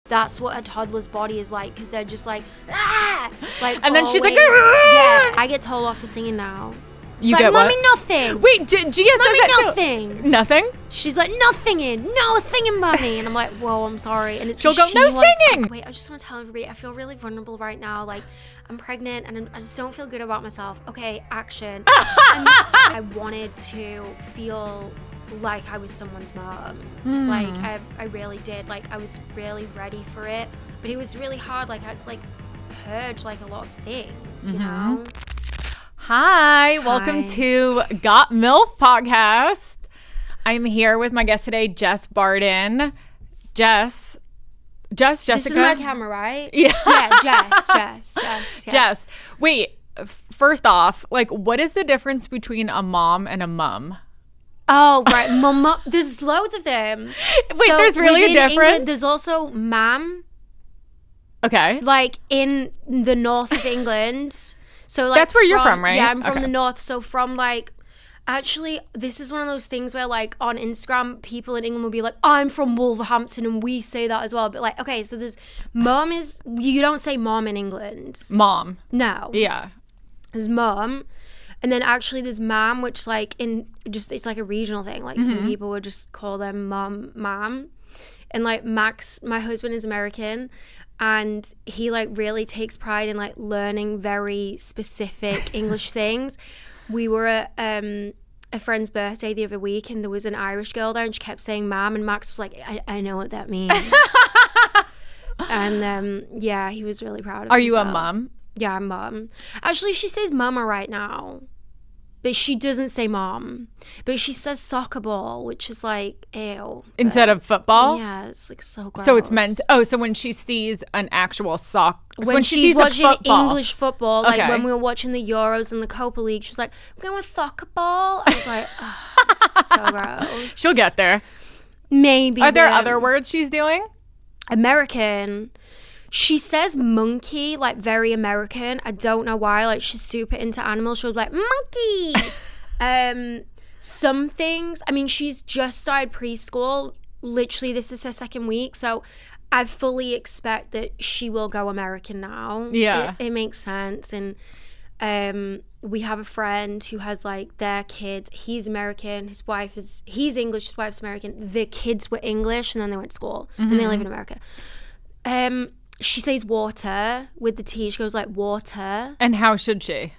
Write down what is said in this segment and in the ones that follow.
That's what a toddler's body is like, because they're just like, ah! Like, and then always. she's like, yeah. I get told off for singing now. She's you like, get Mommy, what? nothing. Wait, Gia says that nothing. Nothing? She's like, nothing in. No singing, Mommy. And I'm like, whoa, I'm sorry. And it's she'll go, no singing. Wait, I just want to tell everybody, I feel really vulnerable right now. Like, I'm pregnant and I just don't feel good about myself. Okay, action. I wanted to feel like I was someone's mom. Like, I really did. Like, I was really ready for it. But it was really hard. Like, I had to, like, purge, like, a lot of things, you know? Hi, welcome to Got MILF podcast. I'm here with my guest today, Jess Barden. Jessica. This is my camera, right? Yeah. Yeah, Jess. Yeah. Jess, wait, first off, like, what is the difference between a mom and a mum? Oh, right. Mama, there's loads of them. Wait, so there's really a difference? England, there's also ma'am. Okay. Like, in the north of England. So, like, that's where you're from, right? Yeah, I'm from the north. So from, like, actually, this is one of those things where, like, on Instagram, people in England will be like, I'm from Wolverhampton, and we say that as well. But, like, okay, so there's mom is, you don't say mom in England. Mom. No. Yeah. There's mom. And then actually there's mom, which, like, it's like a regional thing. Like, some people would just call them mom. And, like, Max, my husband, is American. And he, like, really takes pride in, like, learning very specific English things. We were at a friend's birthday the other week, and there was an Irish girl there, and she kept saying mom, and Max was like, I know what that means. And yeah, he was really proud of himself. Are you a mom? Yeah, I'm mom. Actually, she says mama right now, but she doesn't say mom. But she says soccer ball, which is like, ew. Instead of football? Yeah, it's like so gross. So it's meant, so when she sees an actual when she's sees watching football. English football, like when we were watching the Euros and the Copa League, she was like, I'm going with soccer ball. I was like, oh, this is so gross. She'll get there. Maybe. Are there other words she's doing? American. She says monkey, like very American. I don't know why. Like, she's super into animals. She'll be like, monkey. Some things, I mean, she's just started preschool. Literally, this is her second week. So I fully expect that she will go American now. Yeah. It makes sense. And we have a friend who has, like, their kids. He's American. He's English. His wife's American. The kids were English, and then they went to school. And they live in America. She says water with the T. She goes like water. And how should she?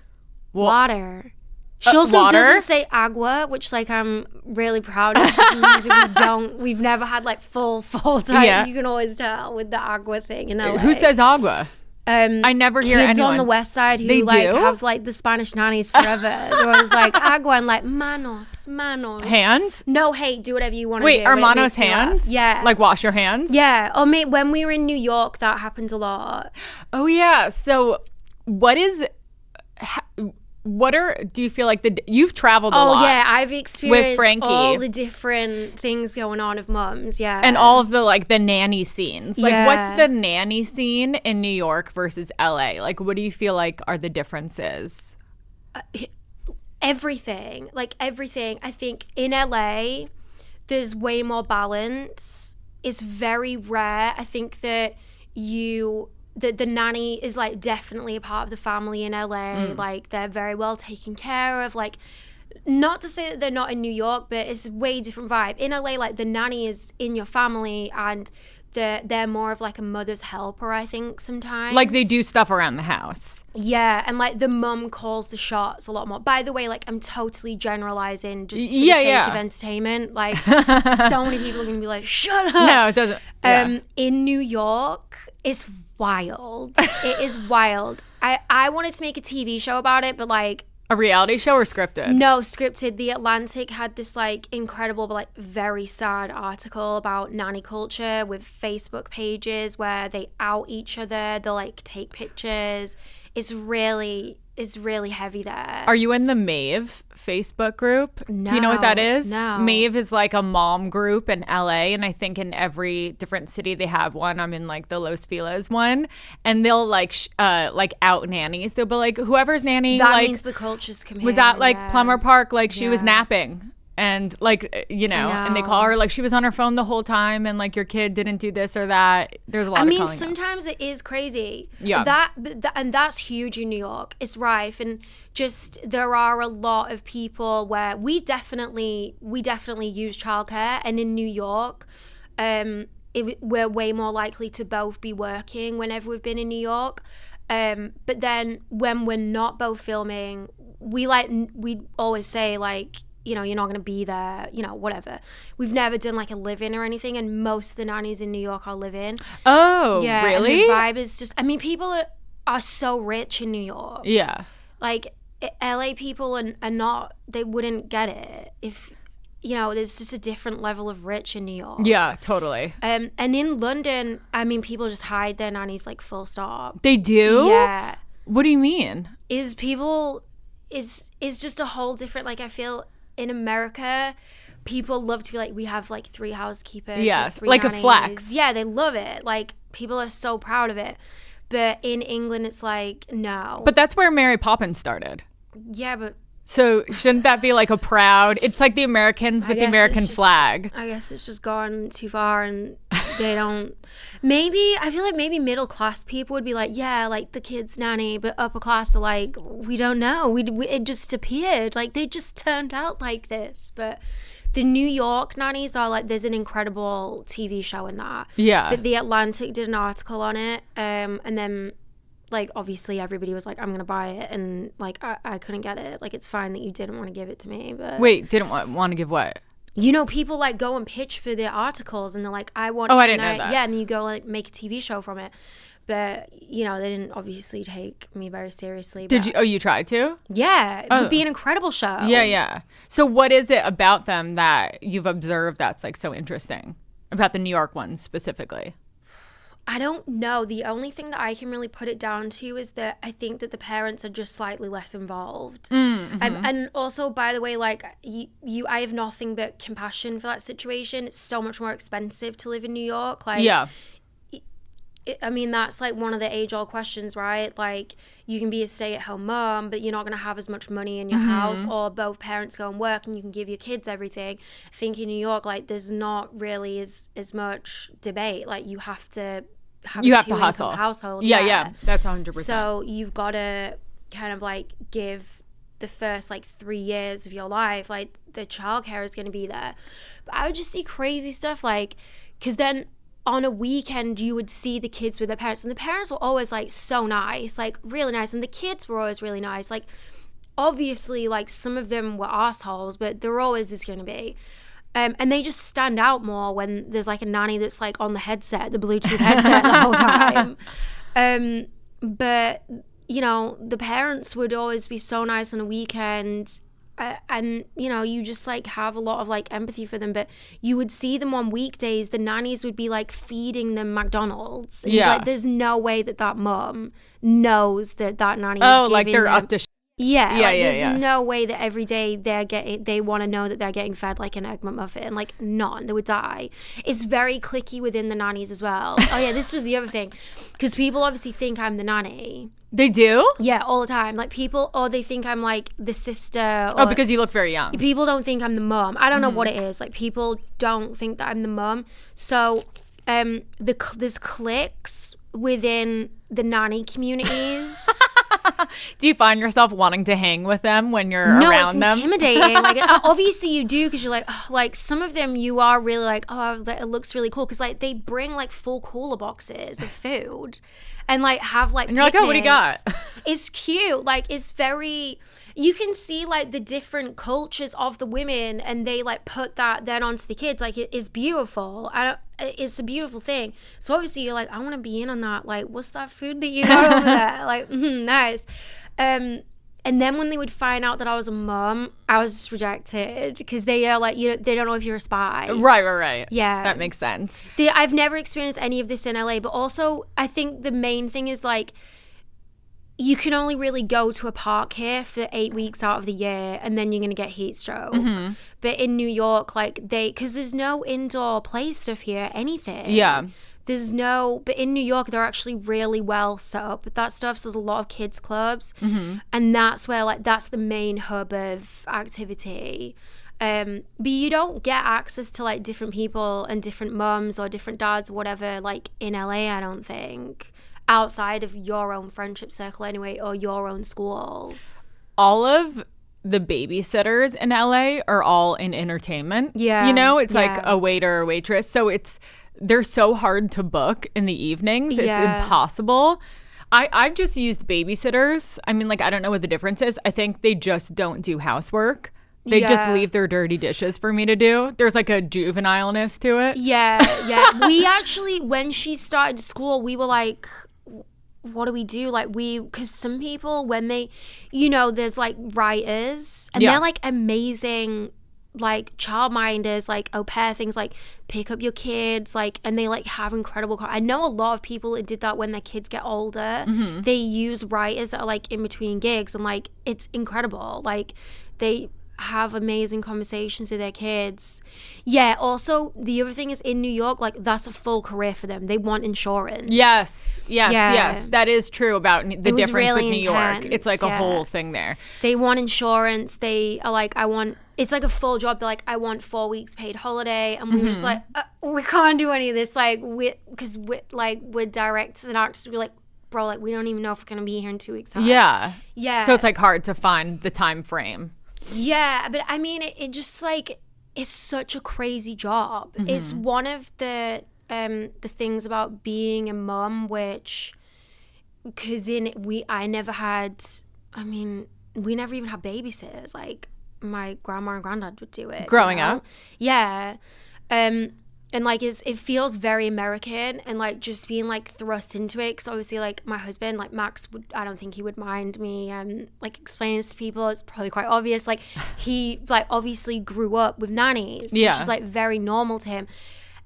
Water. She also water? doesn't say agua, which, like, I'm really proud of. We've never had, like, full time. Yeah. You can always tell with the agua thing in LA. Who says agua? I never hear anyone. Kids on the west side who have, like, the Spanish nannies forever. They're always like agua and, like, manos. Hands? No, hey, do whatever you want to do. Wait, are manos hands? Yeah. Like, wash your hands? Yeah. Or when we were in New York, that happened a lot. Oh, yeah. So do you feel like you've traveled a lot? Oh, yeah. I've experienced with Frankie. all the different things going on of mums. Yeah. And all of the, like, the nanny scenes. Like, what's the nanny scene in New York versus LA? Like, what do you feel like are the differences? Everything. Like, everything. I think in LA, there's way more balance. It's very rare. I think that the nanny is, like, definitely a part of the family in LA. Like, they're very well taken care of. Like, not to say that they're not in New York, but it's a way different vibe. In LA, like, the nanny is in your family, and they're more of, like, a mother's helper, I think, sometimes. Like, they do stuff around the house. Yeah, and, like, the mum calls the shots a lot more. By the way, like, I'm totally generalizing just for the sake of entertainment. Like, so many people are going to be like, shut up. No, it doesn't. In New York, it's wild. It is wild. I wanted to make a TV show about it, but, like, a reality show or scripted? No, scripted. The Atlantic had this, like, incredible but, like, very sad article about nanny culture with Facebook pages where they out each other. They'll, like, take pictures. It's really heavy there. Are you in the MAVE Facebook group? No. Do you know what that is? No. MAVE is like a mom group in LA, and I think in every different city they have one. I'm in, like, the Los Feliz one, and they'll like out nannies. They'll be like, whoever's nanny, that like, means the cultures come was here, at, like, Plumber Park, like, she was napping. and like, you know, and they call her like she was on her phone the whole time and like your kid didn't do this or that. There's a lot of calling sometimes it is crazy. Yeah. And that's huge in New York. It's rife, and just there are a lot of people where we definitely use childcare, and in New York, we're way more likely to both be working whenever we've been in New York. But then when we're not both filming, we always say like, you know, you're not going to be there, you know, whatever. We've never done like a live-in or anything, and most of the nannies in New York are live-in. Oh, yeah, really? And the vibe is just, I mean, people are so rich in New York. Yeah. Like, LA people are not, they wouldn't get it if, you know, there's just a different level of rich in New York. Yeah, totally. And in London, I mean, people just hide their nannies like full stop. They do? Yeah. What do you mean? Is just a whole different, like, I feel in America, people love to be like, we have like 3 housekeepers. Yes, 3 like nannies. a flex. Yeah, they love it. Like, people are so proud of it. But in England, it's like, no. But that's where Mary Poppins started. Yeah, but so shouldn't that be like a proud, it's like the Americans with the American flag. I guess it's just gone too far, and they don't, maybe, I feel like maybe middle class people would be like, yeah, like the kid's nanny, but upper class are like, we don't know, it just appeared, like they just turned out like this. But the New York nannies are like, there's an incredible TV show in that. Yeah. But The Atlantic did an article on it, and then like obviously everybody was like, I'm gonna buy it, and like I couldn't get it. Like, it's fine that you didn't want to give it to me, but wait, didn't want to give what? You know, people like go and pitch for their articles, and they're like, I want. Oh, I didn't know that. Yeah, and you go like make a TV show from it, but you know, they didn't obviously take me very seriously. Did you? Oh, you tried to? Yeah, it would be an incredible show. Yeah. So what is it about them that you've observed that's like so interesting about the New York ones specifically? I don't know. The only thing that I can really put it down to is that I think that the parents are just slightly less involved. Mm-hmm. And also, by the way, like I have nothing but compassion for that situation. It's so much more expensive to live in New York. Like, yeah. I mean, that's like one of the age-old questions, right? Like, you can be a stay-at-home mom, but you're not going to have as much money in your house, or both parents go and work and you can give your kids everything. I think in New York, like, there's not really as much debate. Like, you have to have a hustle household. Yeah, that's 100%. So you've got to kind of like give the first like 3 years of your life, like the childcare is going to be there. But I would just see crazy stuff, like, because then on a weekend you would see the kids with their parents, and the parents were always like so nice, like really nice, and the kids were always really nice. Like, obviously, like some of them were assholes, but there always is going to be. And they just stand out more when there's like a nanny that's like on the headset, the Bluetooth headset the whole time. But, you know, the parents would always be so nice on a weekend. And, you know, you just like have a lot of like empathy for them. But you would see them on weekdays. The nannies would be like feeding them McDonald's. And like, there's no way that mom knows that nanny is giving like they're them, up to Yeah, there's no way that every day they want to know that they're getting fed like an Egg McMuffin. Like, none. They would die. It's very cliquey within the nannies as well. Oh yeah, this was the other thing, because people obviously think I'm the nanny. They do? Yeah, all the time. Like, people, or they think I'm like the sister. Or, because you look very young. People don't think I'm the mom. I don't know what it is. Like, people don't think that I'm the mom. So there's cliques within the nanny communities. Do you find yourself wanting to hang with them when you're around them? No, it's intimidating. Like, obviously you do, because you're like, oh, like some of them you are really like, oh, it looks really cool, because like they bring like full cooler boxes of food and like have like, and you're like, oh, what do you got? It's cute. Like, it's very, you can see like the different cultures of the women, and they like put that then onto the kids. Like, it is beautiful. It's a beautiful thing. So obviously you're like, I want to be in on that. Like, what's that food that you got over there? Like, nice. And then when they would find out that I was a mom, I was just rejected, because they are like, they don't know if you're a spy. Right. Yeah. That makes sense. I've never experienced any of this in LA, but also I think the main thing is like, you can only really go to a park here for 8 weeks out of the year, and then you're going to get heat stroke. Mm-hmm. But in New York, like because there's no indoor play stuff here, anything. Yeah. But in New York, they're actually really well set up with that stuff. So there's a lot of kids clubs, and that's where like, that's the main hub of activity. But you don't get access to like different people and different mums or different dads or whatever like in LA, I don't think, outside of your own friendship circle anyway, or your own school. All of the babysitters in LA are all in entertainment. Yeah. You know, it's like a waiter or waitress. So they're so hard to book in the evenings. It's impossible. I've just used babysitters. I mean, like, I don't know what the difference is. I think they just don't do housework. They just leave their dirty dishes for me to do. There's like a juvenileness to it. Yeah. We actually, when she started school, we were like, what do we do? Like because some people, when they, you know, there's like writers and they're like amazing, like childminders, like au pair things, like pick up your kids, like, and they like have incredible, I know a lot of people that did that when their kids get older. They use writers that are like in between gigs, and like it's incredible. Like they have amazing conversations with their kids. Yeah, also the other thing is in New York, like that's a full career for them. They want insurance. Yes. That is true about the difference really with New York. It's like a whole thing there. They want insurance. They are like, it's like a full job. They're like, I want 4 weeks paid holiday. And we were just like, we can't do any of this. Like, because we're directors and actors. We're like, bro, like we don't even know if we're going to be here in 2 weeks time. Yeah. So it's like hard to find the time frame. Yeah, but I mean, it just like, it's such a crazy job. It's one of the things about being a mum, which, because we never even had babysitters. Like my grandma and granddad would do it. Growing up? Yeah. And like it feels very American, and like just being like thrust into it, because obviously like my husband, like Max, I don't think he would mind me like explaining this to people. It's probably quite obvious, like he like obviously grew up with nannies, which is like very normal to him.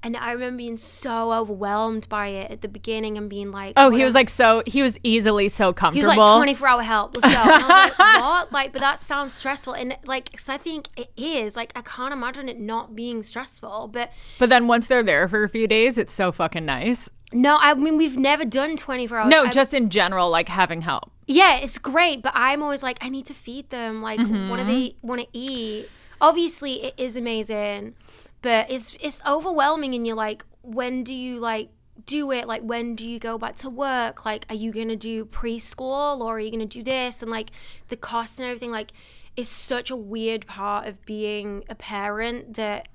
And I remember being so overwhelmed by it at the beginning and being like, he was easily so comfortable. He was like 24-hour help, let's go. And I was like, what? Like, but that sounds stressful. And like, because I think it is. Like, I can't imagine it not being stressful. But then once they're there for a few days, it's so fucking nice. No, I mean, we've never done 24 hours. No, just in general, like having help. Yeah, it's great. But I'm always like, I need to feed them. Like, what do they want to eat? Obviously, it is amazing. But it's overwhelming, and you're like, when do you like do it? Like, when do you go back to work? Like, are you gonna do preschool, or are you gonna do this? And like the cost and everything, like, is such a weird part of being a parent that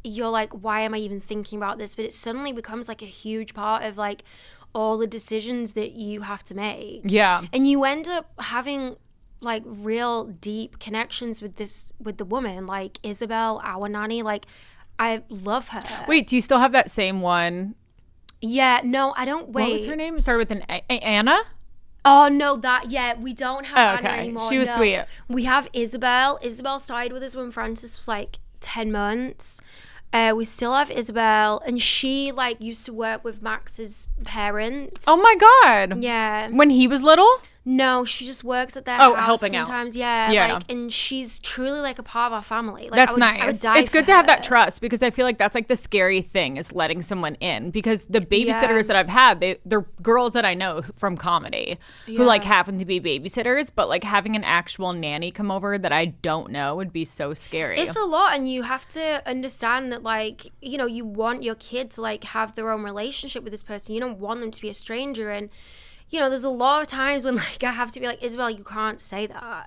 you're like, why am I even thinking about this? But it suddenly becomes like a huge part of like all the decisions that you have to make. Yeah. And you end up having like real deep connections with the woman, like Isabel, our nanny. Like, I love her. Wait, do you still have that same one? Yeah, no, I don't. Wait, what was her name? It started with an Anna? Oh, no, we don't have Anna anymore. She was sweet. We have Isabel. Isabel started with us when Francis was like 10 months. We still have Isabel, and she like used to work with Max's parents. Oh my God. Yeah. When he was little? No, she just works at their house helping sometimes. out. Yeah, like, and she's truly like a part of our family. Like, that's nice. I would die it's good to have that trust, because I feel like that's like the scary thing, is letting someone in, because the babysitters that I've had, they're girls that I know from comedy who like happen to be babysitters, but like having an actual nanny come over that I don't know would be so scary. It's a lot, and you have to understand that, like, you know, you want your kid to like have their own relationship with this person. You don't want them to be a stranger. And you know, there's a lot of times when like I have to be like, Isabel, you can't say that.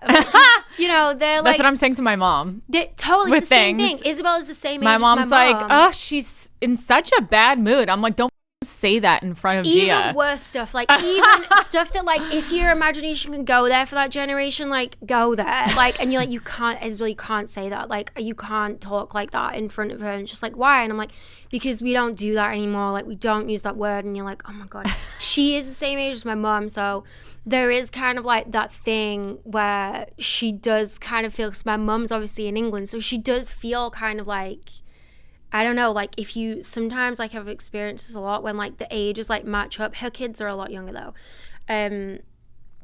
You know, they're like, that's what I'm saying to my mom. Totally, it's the same thing. Isabel is the same age as my mom. My mom's like, oh, she's in such a bad mood. I'm like, don't say that in front of Gia. Even worse stuff, like even stuff that like if your imagination can go there for that generation, like go there, like, and you're like, you can't, Isabel, you can't say that, like you can't talk like that in front of her. And she's like, why? And I'm like, because we don't do that anymore, like we don't use that word. And you're like, oh my God, she is the same age as my mom, so there is kind of like that thing where she does kind of feel, because my mom's obviously in England, so she does feel kind of like, I don't know, like if you sometimes like have experienced this a lot when like the ages like match up. Her kids are a lot younger though.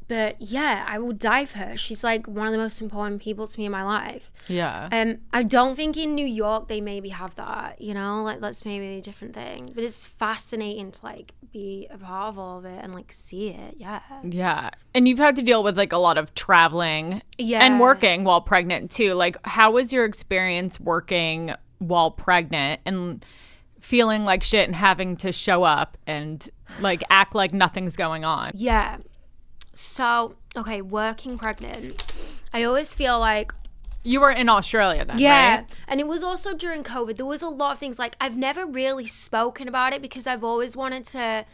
But yeah, I will die for her. She's like one of the most important people to me in my life. Yeah. I don't think in New York they maybe have that, you know, like that's maybe a different thing. But it's fascinating to like be a part of all of it and like see it. Yeah. Yeah. And you've had to deal with like a lot of traveling and working while pregnant too. Like, how was your experience working while pregnant and feeling like shit and having to show up and like act like nothing's going on? Yeah. So, okay, working pregnant, I always feel like... You were in Australia then, right? And it was also during COVID. There was a lot of things, like, I've never really spoken about it because I've always wanted to...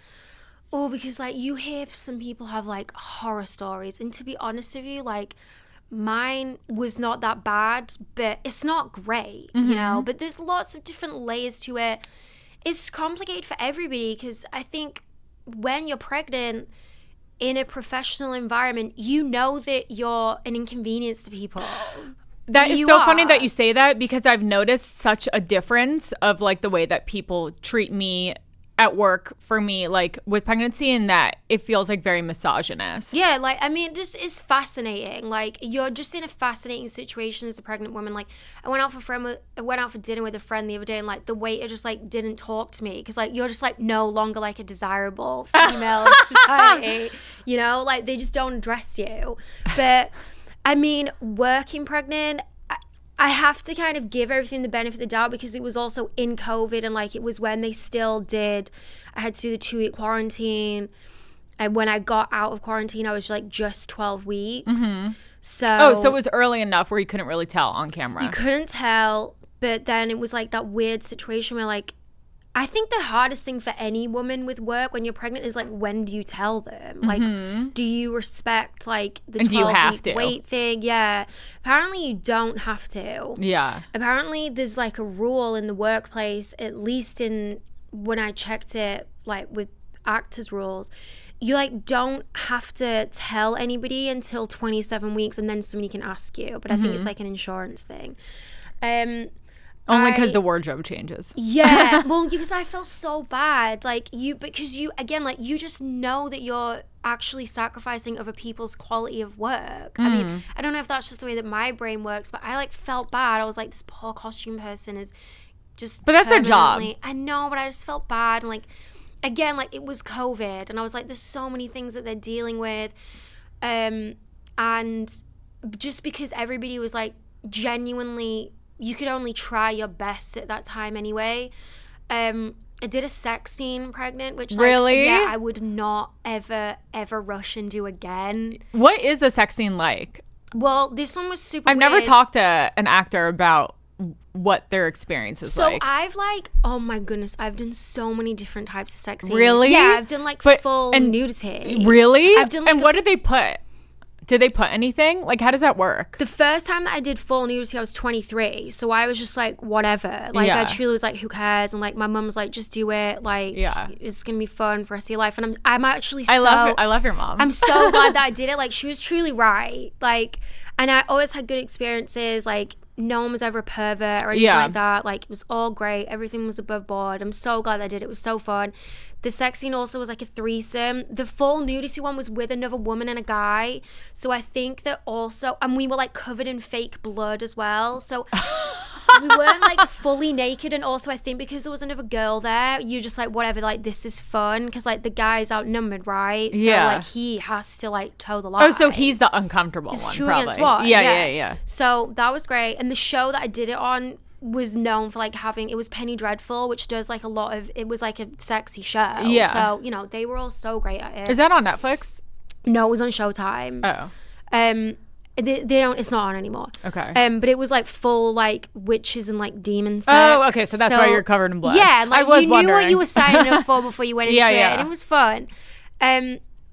Oh, because, like, you hear some people have, like, horror stories. And to be honest with you, like, mine was not that bad, but it's not great, you know? But there's lots of different layers to it. It's complicated for everybody because I think when you're pregnant... in a professional environment, you know that you're an inconvenience to people. That is so funny that you say that because I've noticed such a difference of like the way that people treat me at work for me, like with pregnancy, and that it feels like very misogynist. Yeah, like, I mean, it just is fascinating. Like, you're just in a fascinating situation as a pregnant woman. Like, I went out for dinner with a friend the other day, and like the waiter just like didn't talk to me because like you're just like no longer like a desirable female in society. You know, like they just don't address you. But I mean, working pregnant, I have to kind of give everything the benefit of the doubt because it was also in COVID and like it was when they still did. I had to do the 2-week quarantine. And when I got out of quarantine, I was like just 12 weeks. So it was early enough where you couldn't really tell on camera. You couldn't tell, but then it was like that weird situation where like, I think the hardest thing for any woman with work when you're pregnant is like, when do you tell them? Like, do you respect like the 12-week wait thing? Yeah. Apparently you don't have to. Yeah. Apparently there's like a rule in the workplace, at least when I checked it, like with actors rules, you like don't have to tell anybody until 27 weeks and then somebody can ask you. But I think it's like an insurance thing. Only because the wardrobe changes. Yeah, well, because I feel so bad, like because you again, like you just know that you're actually sacrificing other people's quality of work. I mean, I don't know if that's just the way that my brain works, but I like felt bad. I was like, this poor costume person is just. But that's their job. I know, but I just felt bad, and like, again, like it was COVID, and I was like, there's so many things that they're dealing with, and just because everybody was like genuinely. You could only try your best at that time anyway. I did a sex scene pregnant, which like, really? Yeah, I would not ever rush and do again. What is a sex scene like? Well, this one was super I've weird. never talked to an actor about what their experience is like. So I've like, oh my goodness, I've done so many different types of sex scenes. Really? Yeah, I've done like full nudity. Really? I've done like and what did they put? Did they put anything? Like, how does that work? The first time that I did full nudity, I was 23. So I was just like, whatever. Like, I truly was like, who cares? And like, my mum was like, just do it. Like, it's going to be fun for the rest of your life. And I'm actually I love your mom. I'm so glad that I did it. Like, she was truly right. Like, and I always had good experiences. Like, no one was ever a pervert or anything like that. Like, it was all great. Everything was above board. I'm so glad I did it. It was so fun. The sex scene also was like a threesome. The full nudity one was with another woman and a guy. So I think that also, and we were like covered in fake blood as well. So we weren't like fully naked. And also I think because there was another girl there, you're just like, whatever, like this is fun. Because like the guy's outnumbered, right? So like he has to like toe the line. Oh, so he's the uncomfortable it's one, 2 probably. Against 1. Yeah. So that was great. And the show that I did it on was known for like having, it was Penny Dreadful, which does like a lot of, it was like a sexy show. Yeah. So, you know, they were all so great at it. Is that on Netflix? No, it was on Showtime. Oh. They don't, it's not on anymore. Okay. But it was like full like witches and like demon sex. Oh, okay. So that's why you're covered in blood. Yeah. Like I was you wondering. knew what you were signing up for before you went into it. Yeah. And it was fun.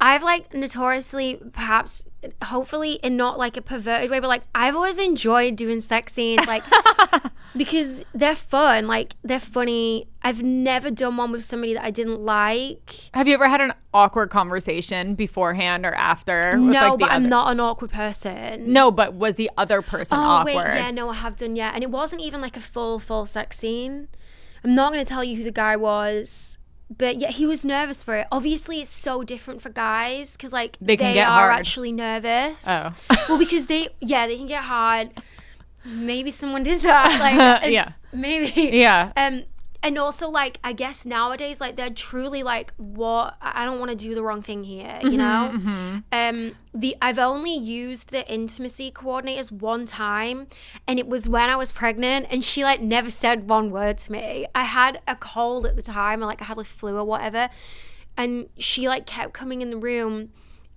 I've like notoriously, perhaps, hopefully in not like a perverted way, but like I've always enjoyed doing sex scenes, like because they're fun, like they're funny. I've never done one with somebody that I didn't like. Have you ever had an awkward conversation beforehand or after? No, but I'm not an awkward person. No, but was the other person awkward? Wait, yeah, no, I have done, and it wasn't even like a full sex scene. I'm not going to tell you who the guy was. But yeah, he was nervous for it. Obviously, it's so different for guys because like they are hard. Actually nervous. Oh. Well, because they can get hard. Maybe someone did that. Like yeah. Maybe. Yeah. And also, like, I guess nowadays, like, they're truly like, what? I don't want to do the wrong thing here, you know? I've only used the intimacy coordinators one time, and it was when I was pregnant, and she, like, never said one word to me. I had a cold at the time, or, like, I had, like, flu or whatever, and she, like, kept coming in the room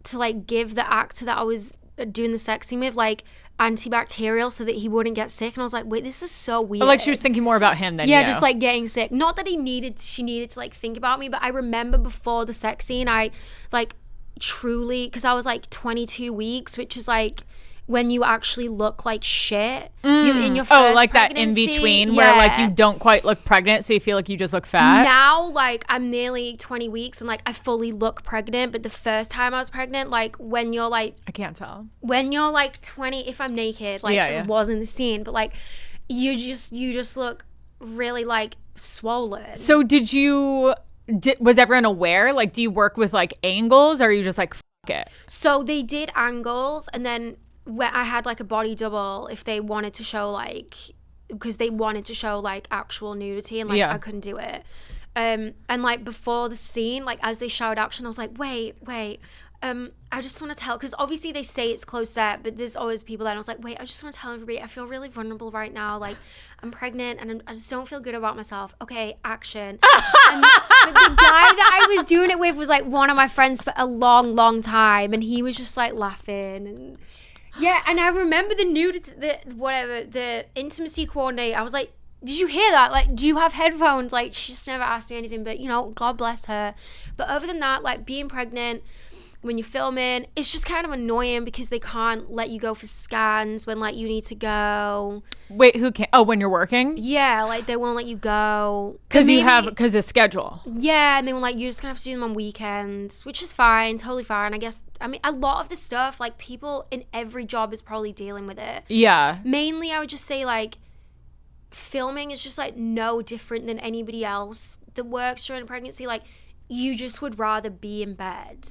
to, like, give the actor that I was doing the sexing with, like, antibacterial so that he wouldn't get sick. And I was like, wait, this is so weird. Oh, like she was thinking more about him than you. Just like getting sick. Not that she needed to like think about me, but I remember before the sex scene, I like truly, because I was like 22 weeks, which is like when you actually look like shit. In your first like pregnancy. that in between where like you don't quite look pregnant, so you feel like you just look fat. Now, like I'm nearly 20 weeks and like I fully look pregnant, but the first time I was pregnant, like when you're like, I can't tell. When you're like 20, if I'm naked, like it was in the scene, but like you just look really like swollen. So was everyone aware? Like, do you work with like angles, or are you just like f it? So they did angles, and then where I had like a body double if they wanted to show like, because they wanted to show like actual nudity, and like I couldn't do it. And like before the scene, like as they showed action, I was like, wait, I just want to tell, because obviously they say it's closed set, but there's always people there, and I was like, wait, I just want to tell everybody I feel really vulnerable right now, like I'm pregnant and I just don't feel good about myself. Okay, action. But the guy that I was doing it with was like one of my friends for a long time, and he was just like laughing. And yeah, and I remember the intimacy coordinator, I was like, did you hear that? Like, do you have headphones? Like, she just never asked me anything, but you know, God bless her. But other than that, like being pregnant, when you're filming, it's just kind of annoying because they can't let you go for scans when like you need to go. Wait, who can't? Oh, when you're working? Yeah, like they won't let you go. Because of schedule. Yeah, and they were like, you're just gonna have to do them on weekends, which is fine, totally fine. I guess, I mean, a lot of the stuff, like people in every job is probably dealing with it. Yeah. Mainly, I would just say like, filming is just like no different than anybody else that works during pregnancy. Like, you just would rather be in bed.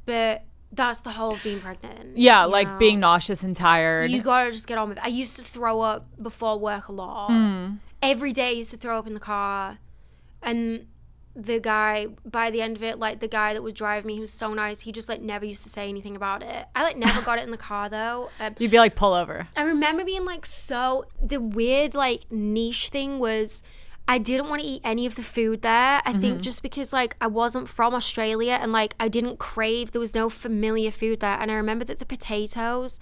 But that's the whole of being pregnant. Yeah, like know? Being nauseous and tired. You gotta just get on with it. I used to throw up before work a lot. Every day I used to throw up in the car. And the guy, by the end of it, like the guy that would drive me, he was so nice. He just like never used to say anything about it. I like never got it in the car though. You'd be like, pull over. I remember being like, the weird like niche thing was, I didn't want to eat any of the food there. I think just because like I wasn't from Australia, and like I didn't crave, there was no familiar food there. And I remember that the potatoes,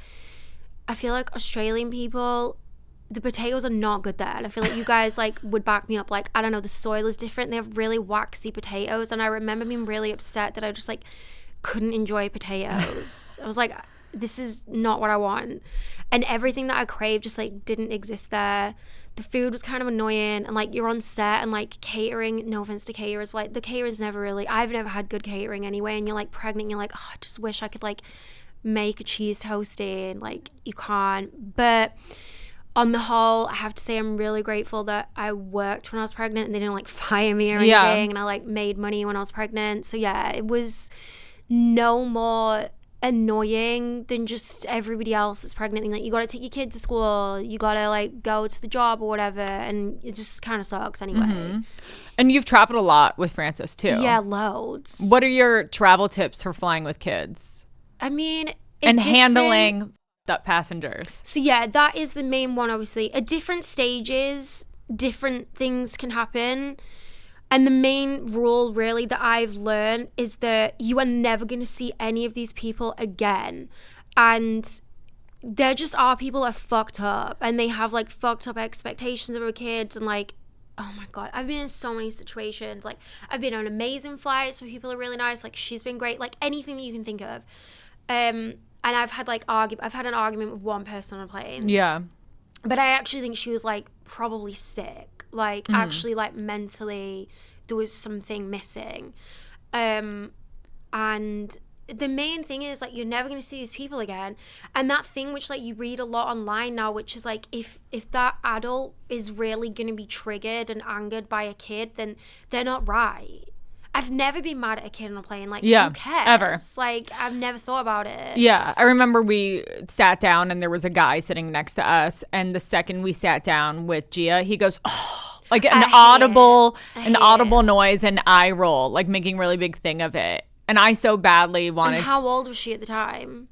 I feel like Australian people, the potatoes are not good there. And I feel like you guys like would back me up. Like, I don't know, the soil is different. They have really waxy potatoes. And I remember being really upset that I just like couldn't enjoy potatoes. I was like, this is not what I want. And everything that I craved just like didn't exist there. The food was kind of annoying, and like you're on set and like catering, no offense to caterers, but like the caterers never really, I've never had good catering anyway, and you're like pregnant, you're like, oh, I just wish I could like make a cheese toasty, and like you can't. But on the whole, I have to say I'm really grateful that I worked when I was pregnant and they didn't like fire me or anything, and I like made money when I was pregnant. So yeah, it was no more annoying than just everybody else that's pregnant. Like, you gotta take your kid to school, you gotta like go to the job or whatever, and it just kind of sucks anyway. And you've traveled a lot with Francis too. Yeah, loads. What are your travel tips for flying with kids? I mean, and handling up passengers. So yeah, that is the main one. Obviously at different stages different things can happen. And the main rule really that I've learned is that you are never going to see any of these people again. And there just are people that are fucked up and they have like fucked up expectations of their kids. And like, oh my God, I've been in so many situations. Like, I've been on amazing flights where people are really nice. Like, she's been great. Like, anything that you can think of. And I've had like I've had an argument with one person on a plane. Yeah. But I actually think she was like probably sick. Like, actually, like, mentally, there was something missing. And the main thing is, like, you're never going to see these people again. And that thing which, like, you read a lot online now, which is, like, if that adult is really going to be triggered and angered by a kid, then they're not right. I've never been mad at a kid on a plane. Like, yeah, who cares? ever. Like, I've never thought about it. Yeah, I remember we sat down and there was a guy sitting next to us, and the second we sat down with Gia, he goes, oh, like an audible noise and eye roll, like making really big thing of it. And I so badly wanted. And how old was she at the time?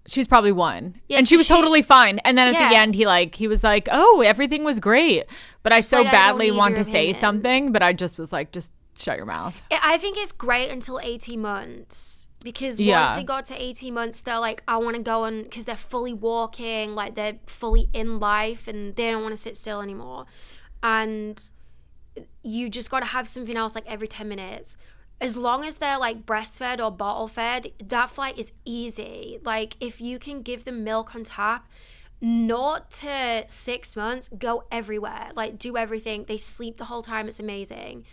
She was probably 1. Yeah, and so she was totally fine. And then at the end, he was like, oh, everything was great. But I so badly want to say something, but I just was like, just shut your mouth. I think it's great until 18 months. Because once it got to 18 months, they're like, I want to go on, because they're fully walking, like they're fully in life, and they don't want to sit still anymore. And you just got to have something else like every 10 minutes. As long as they're like breastfed or bottle fed, that flight is easy. Like if you can give them milk on tap, 0 to 6 months, go everywhere. Like do everything. They sleep the whole time. It's amazing.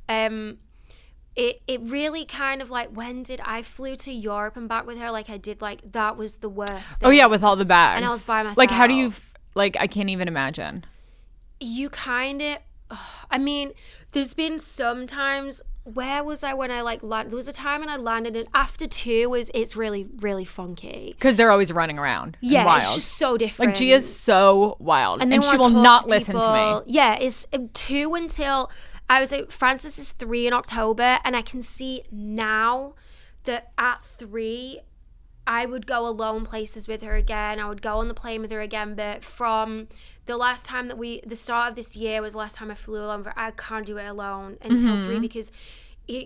It really kind of like, when did I flew to Europe and back with her? Like I did, like that was the worst thing. Oh yeah, with all the bags. And I was by myself. Like how do you, like I can't even imagine. You kind of, I mean, there's been some times. Where was I when I like landed? There was a time when I landed, and after 2 it's really, really funky. Because they're always running around. Yeah, wild. It's just so different. Like Gia's so wild, and she will not listen to me. Yeah, it's 2 until I was like, Francis is 3 in October, and I can see now that at 3, I would go alone places with her again. I would go on the plane with her again, but from the last time that the start of this year was the last time I flew alone. I can't do it alone until 3 because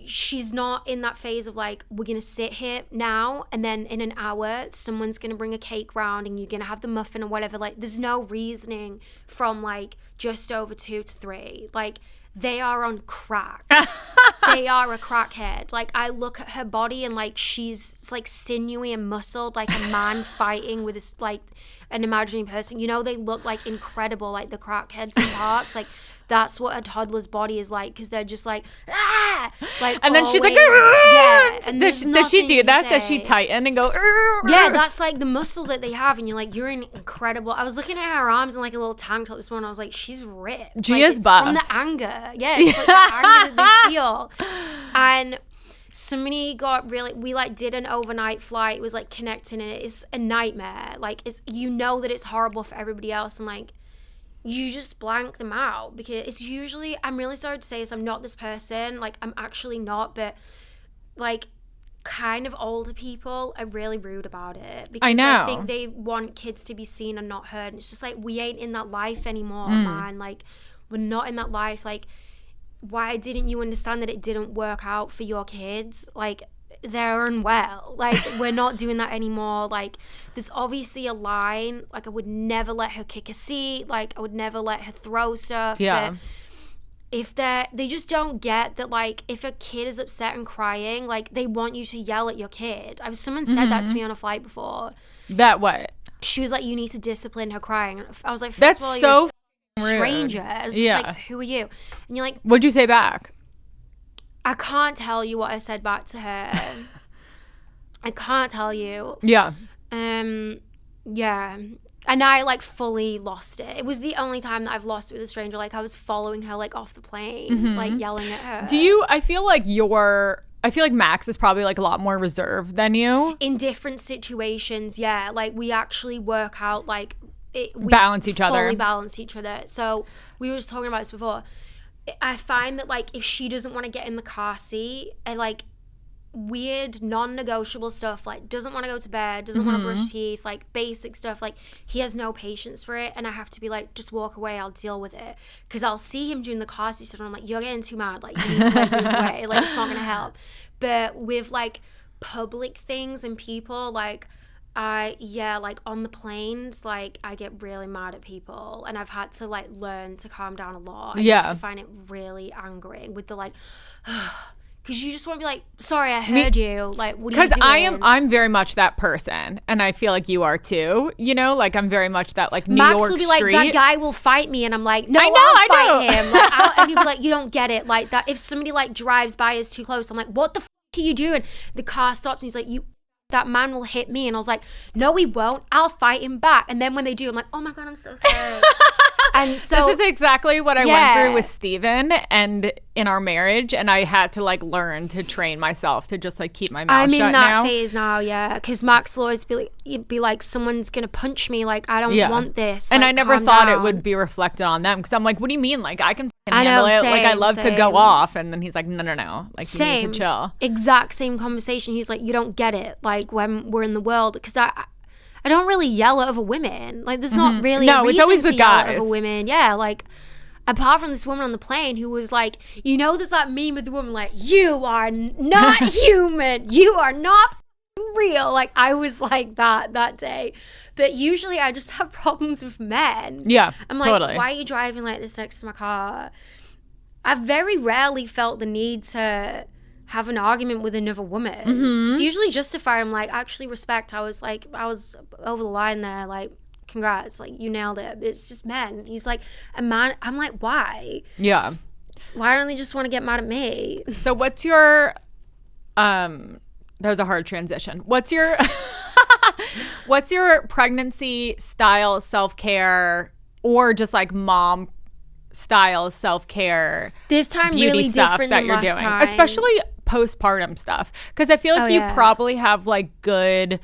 she's not in that phase of like, we're going to sit here now and then in an hour someone's going to bring a cake round and you're going to have the muffin or whatever. Like there's no reasoning from like just over 2 to 3. Like they are on crack. They are a crackhead. Like I look at her body and like it's like sinewy and muscled, like a man fighting with this like an imaginary person. You know, they look like incredible, like the crackheads in parks. Like that's what a toddler's body is like, because they're just like like, and then always, she's like yeah. And does she do that? Does she tighten and go yeah, that's like the muscle that they have, and you're like, you're incredible. I was looking at her arms in like a little tank top this morning. I was like, she's ripped. Gia's like, buff from the anger. Yeah, it's like the anger that they feel. And somebody we like did an overnight flight. It was like connecting, and it's a nightmare. Like it's, you know that it's horrible for everybody else, and like you just blank them out, because it's usually, I'm really sorry to say this, I'm not this person, like I'm actually not, but like kind of older people are really rude about it, because I know. I think they want kids to be seen and not heard, and it's just like, we ain't in that life anymore, man. Like we're not in that life. Like why didn't you understand that it didn't work out for your kids? Like they're unwell. Like we're not doing that anymore. Like there's obviously a line. Like I would never let her kick a seat. Like I would never let her throw stuff. Yeah. But if they just don't get that, like if a kid is upset and crying, like they want you to yell at your kid. Someone said that to me on a flight before. That what? She was like, you need to discipline her crying. I was like, first that's of all, so you're a stranger. It's just like, who are you? And you're like, what'd you say back? I can't tell you what I said back to her. I can't tell you. Yeah. Yeah. And I like fully lost it. It was the only time that I've lost it with a stranger. Like I was following her like off the plane, like yelling at her. I feel like Max is probably like a lot more reserved than you. In different situations, yeah. Like we actually work out like we balance each other. Fully balance each other. So we were just talking about this before. I find that like if she doesn't want to get in the car seat, I like weird non-negotiable stuff, like doesn't want to go to bed, doesn't want to brush teeth, like basic stuff, like he has no patience for it, and I have to be like, just walk away, I'll deal with it, because I'll see him doing the car seat stuff and I'm like, you're getting too mad, like you need to like move away, like it's not gonna help. But with like public things and people, like like on the planes, like I get really mad at people, and I've had to like learn to calm down a lot. I used to find it really angering with the like because you just want to be like, sorry, I heard you. Like, what are you doing? Because I'm very much that person, and I feel like you are too. You know, like I'm very much that like New York Max will be street. like, that guy will fight me, and I'm like, no, I I'll fight him. Like, and he'll be like, you don't get it. Like that, if somebody like drives by us too close, I'm like, what the f*** are you doing? The car stops, and he's like, that man will hit me, and I was like, no, he won't. I'll fight him back. And then when they do, I'm like, oh my god, I'm so sorry. And so this is exactly what I went through with Steven and in our marriage, and I had to like learn to train myself to just like keep my mouth shut now. I'm in that phase now, because Max will always be like, someone's gonna punch me, like I don't want this. And like, I never thought it would be reflected on them, because I'm like, what do you mean? Like I can handle it. Like I love to go off, and then he's like, no, like you need to chill. Exact same conversation. He's like, you don't get it, like when we're in the world, because I don't really yell at other women. Like there's not really a reason it's always to with yell guys. at other women. Yeah, like apart from this woman on the plane who was like, there's that meme of the woman like, you are not human, you are not real. Like I was like that day. But usually I just have problems with men. Yeah, I'm like, totally. why are you driving like this next to my car? I've very rarely felt the need to have an argument with another woman. It's usually justified. I'm like, actually respect. I was over the line there. Like, congrats. Like, you nailed it. It's just men. He's like, a man. I'm like, why? Yeah. Why don't they just want to get mad at me? So what's your, that was a hard transition. What's your pregnancy style self-care, or just like mom style self-care this time beauty really stuff different that than you're last doing, time. especially postpartum stuff, because I feel like you probably have like good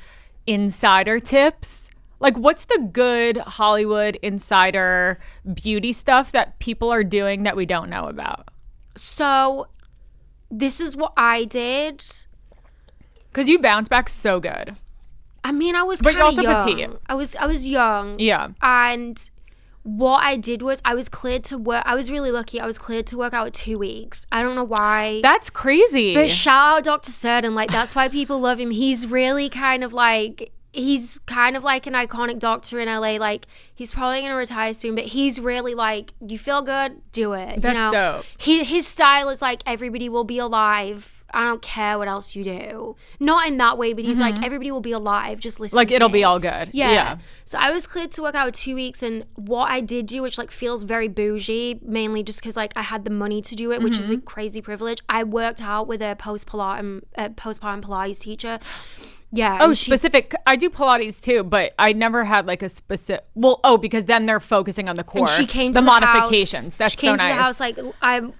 insider tips. Like what's the good Hollywood insider beauty stuff that people are doing that we don't know about? So this is what I did, because you bounce back so good. I mean, I was but you're also young. petite. I was young. Yeah. And what I did was I was cleared to work. I was really lucky. I was cleared to work out at 2 weeks. I don't know why. That's crazy. But shout out Dr. Surden. Like, that's why people love him. He's really kind of like an iconic doctor in LA. Like, he's probably going to retire soon, but he's really like, you feel good? Do it. That's dope. His style is like, everybody will be alive. I don't care what else you do. Not in that way, but he's like, everybody will be alive. Just listen like, to it'll me. be all good. Yeah. So I was cleared to work out 2 weeks, and what I did do, which like feels very bougie, mainly just because like I had the money to do it, which is a crazy privilege. I worked out with a postpartum Pilates teacher. Yeah. Oh, specific. I do Pilates too, but I never had like a specific. Well, because then they're focusing on the core. And she came to the modifications. House. That's she came so to nice. the house like,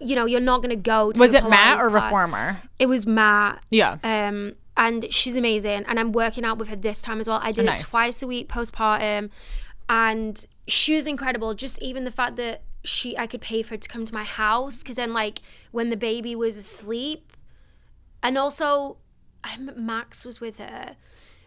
you're not gonna go to. Was a it Pilates Matt or class. Reformer? It was Matt. Yeah. And she's amazing, and I'm working out with her this time as well. I did it twice a week postpartum, and she was incredible. Just even the fact that I could pay for her to come to my house, because then like when the baby was asleep, and also Max was with her.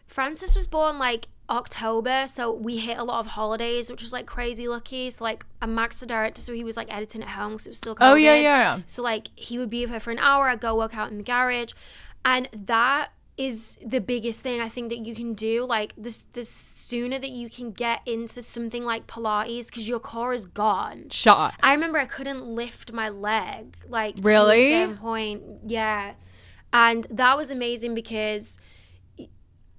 Francis was born like October, so we hit a lot of holidays, which was like crazy lucky. So like, Max the director, so he was like editing at home because it was still COVID. Oh yeah. So like, he would be with her for an hour. I'd go work out in the garage, and that is the biggest thing I think that you can do. Like the sooner that you can get into something like Pilates, because your core is gone. Shot. I remember I couldn't lift my leg like really? To a certain point. Yeah, and that was amazing because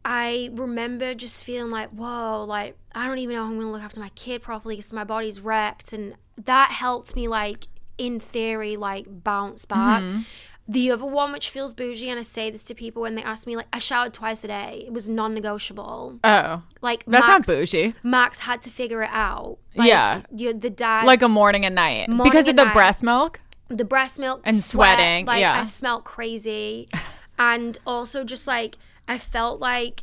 I remember just feeling like, whoa, like, I don't even know how I'm going to look after my kid properly because my body's wrecked. And that helped me, like, in theory, like, bounce back. The other one, which feels bougie, and I say this to people when they ask me, like, I showered twice a day. It was non-negotiable. Oh. Like, that's not bougie. Max had to figure it out. Like, yeah. The dad. Like a morning and night. Because of the breast milk? The breast milk. And sweat, sweating. Like, yeah. I smelled crazy. And also just, like, I felt like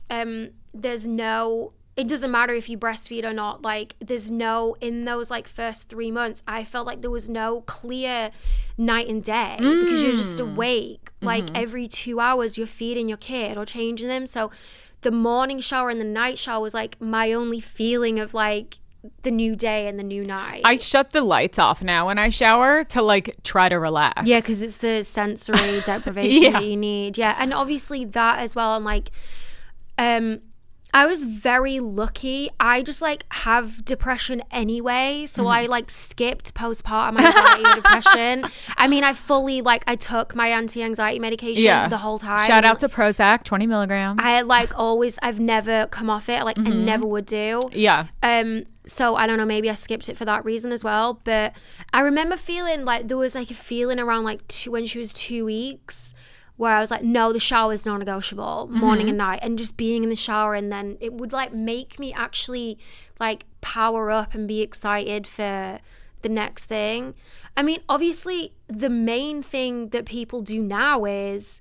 there's no, it doesn't matter if you breastfeed or not, like there's no, in those like first 3 months, I felt like there was no clear night and day because you're just awake. Like every 2 hours you're feeding your kid or changing them. So the morning shower and the night shower was like my only feeling of like the new day and the new night. I shut the lights off now when I shower to like try to relax. Yeah, because it's the sensory deprivation that you need. Yeah, and obviously that as well. And like, I was very lucky. I just like have depression anyway, so I like skipped postpartum anxiety or depression. I mean, I fully like I took my anti-anxiety medication the whole time. Shout out to Prozac, 20 milligrams. I like always, I've never come off it. Like I never would do. Yeah. So I don't know, maybe I skipped it for that reason as well. But I remember feeling like there was like a feeling around like when she was 2 weeks where I was like, no, the shower is non-negotiable, morning and night. And just being in the shower, and then it would like make me actually like power up and be excited for the next thing. I mean, obviously the main thing that people do now is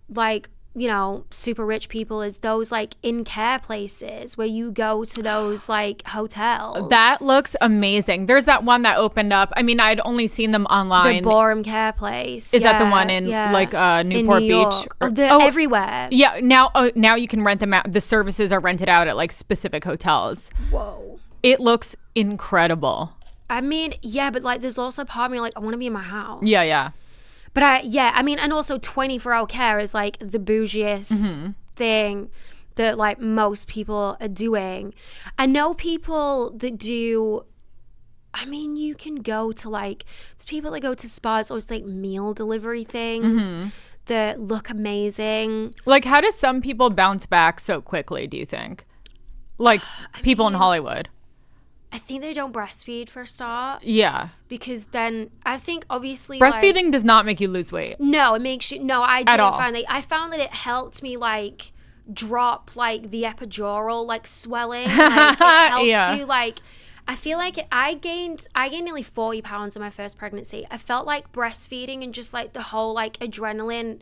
like, you know, super rich people, is those like in care places where you go to those like hotels. That looks amazing. There's that one that opened up. I mean, I'd only seen them online. The Borum Care Place. Is that the one in like Newport in New Beach? Everywhere. Yeah. Now you can rent them out. The services are rented out at like specific hotels. Whoa. It looks incredible. I mean, yeah, but like there's also part of me like, I want to be in my house. Yeah. But I mean, and also 24-hour care is like the bougiest thing that like most people are doing. I know people that do, I mean, you can go to like, there's people that go to spas or it's like meal delivery things that look amazing. Like, how do some people bounce back so quickly, do you think? Like people in Hollywood. I think they don't breastfeed for a start. Yeah. Because then I think obviously breastfeeding does not make you lose weight. No, it makes you, no, I didn't find that. I found that it helped me like drop like the epidural like swelling. Like, it helps you like, I feel like I gained nearly 40 pounds in my first pregnancy. I felt like breastfeeding and just like the whole like adrenaline.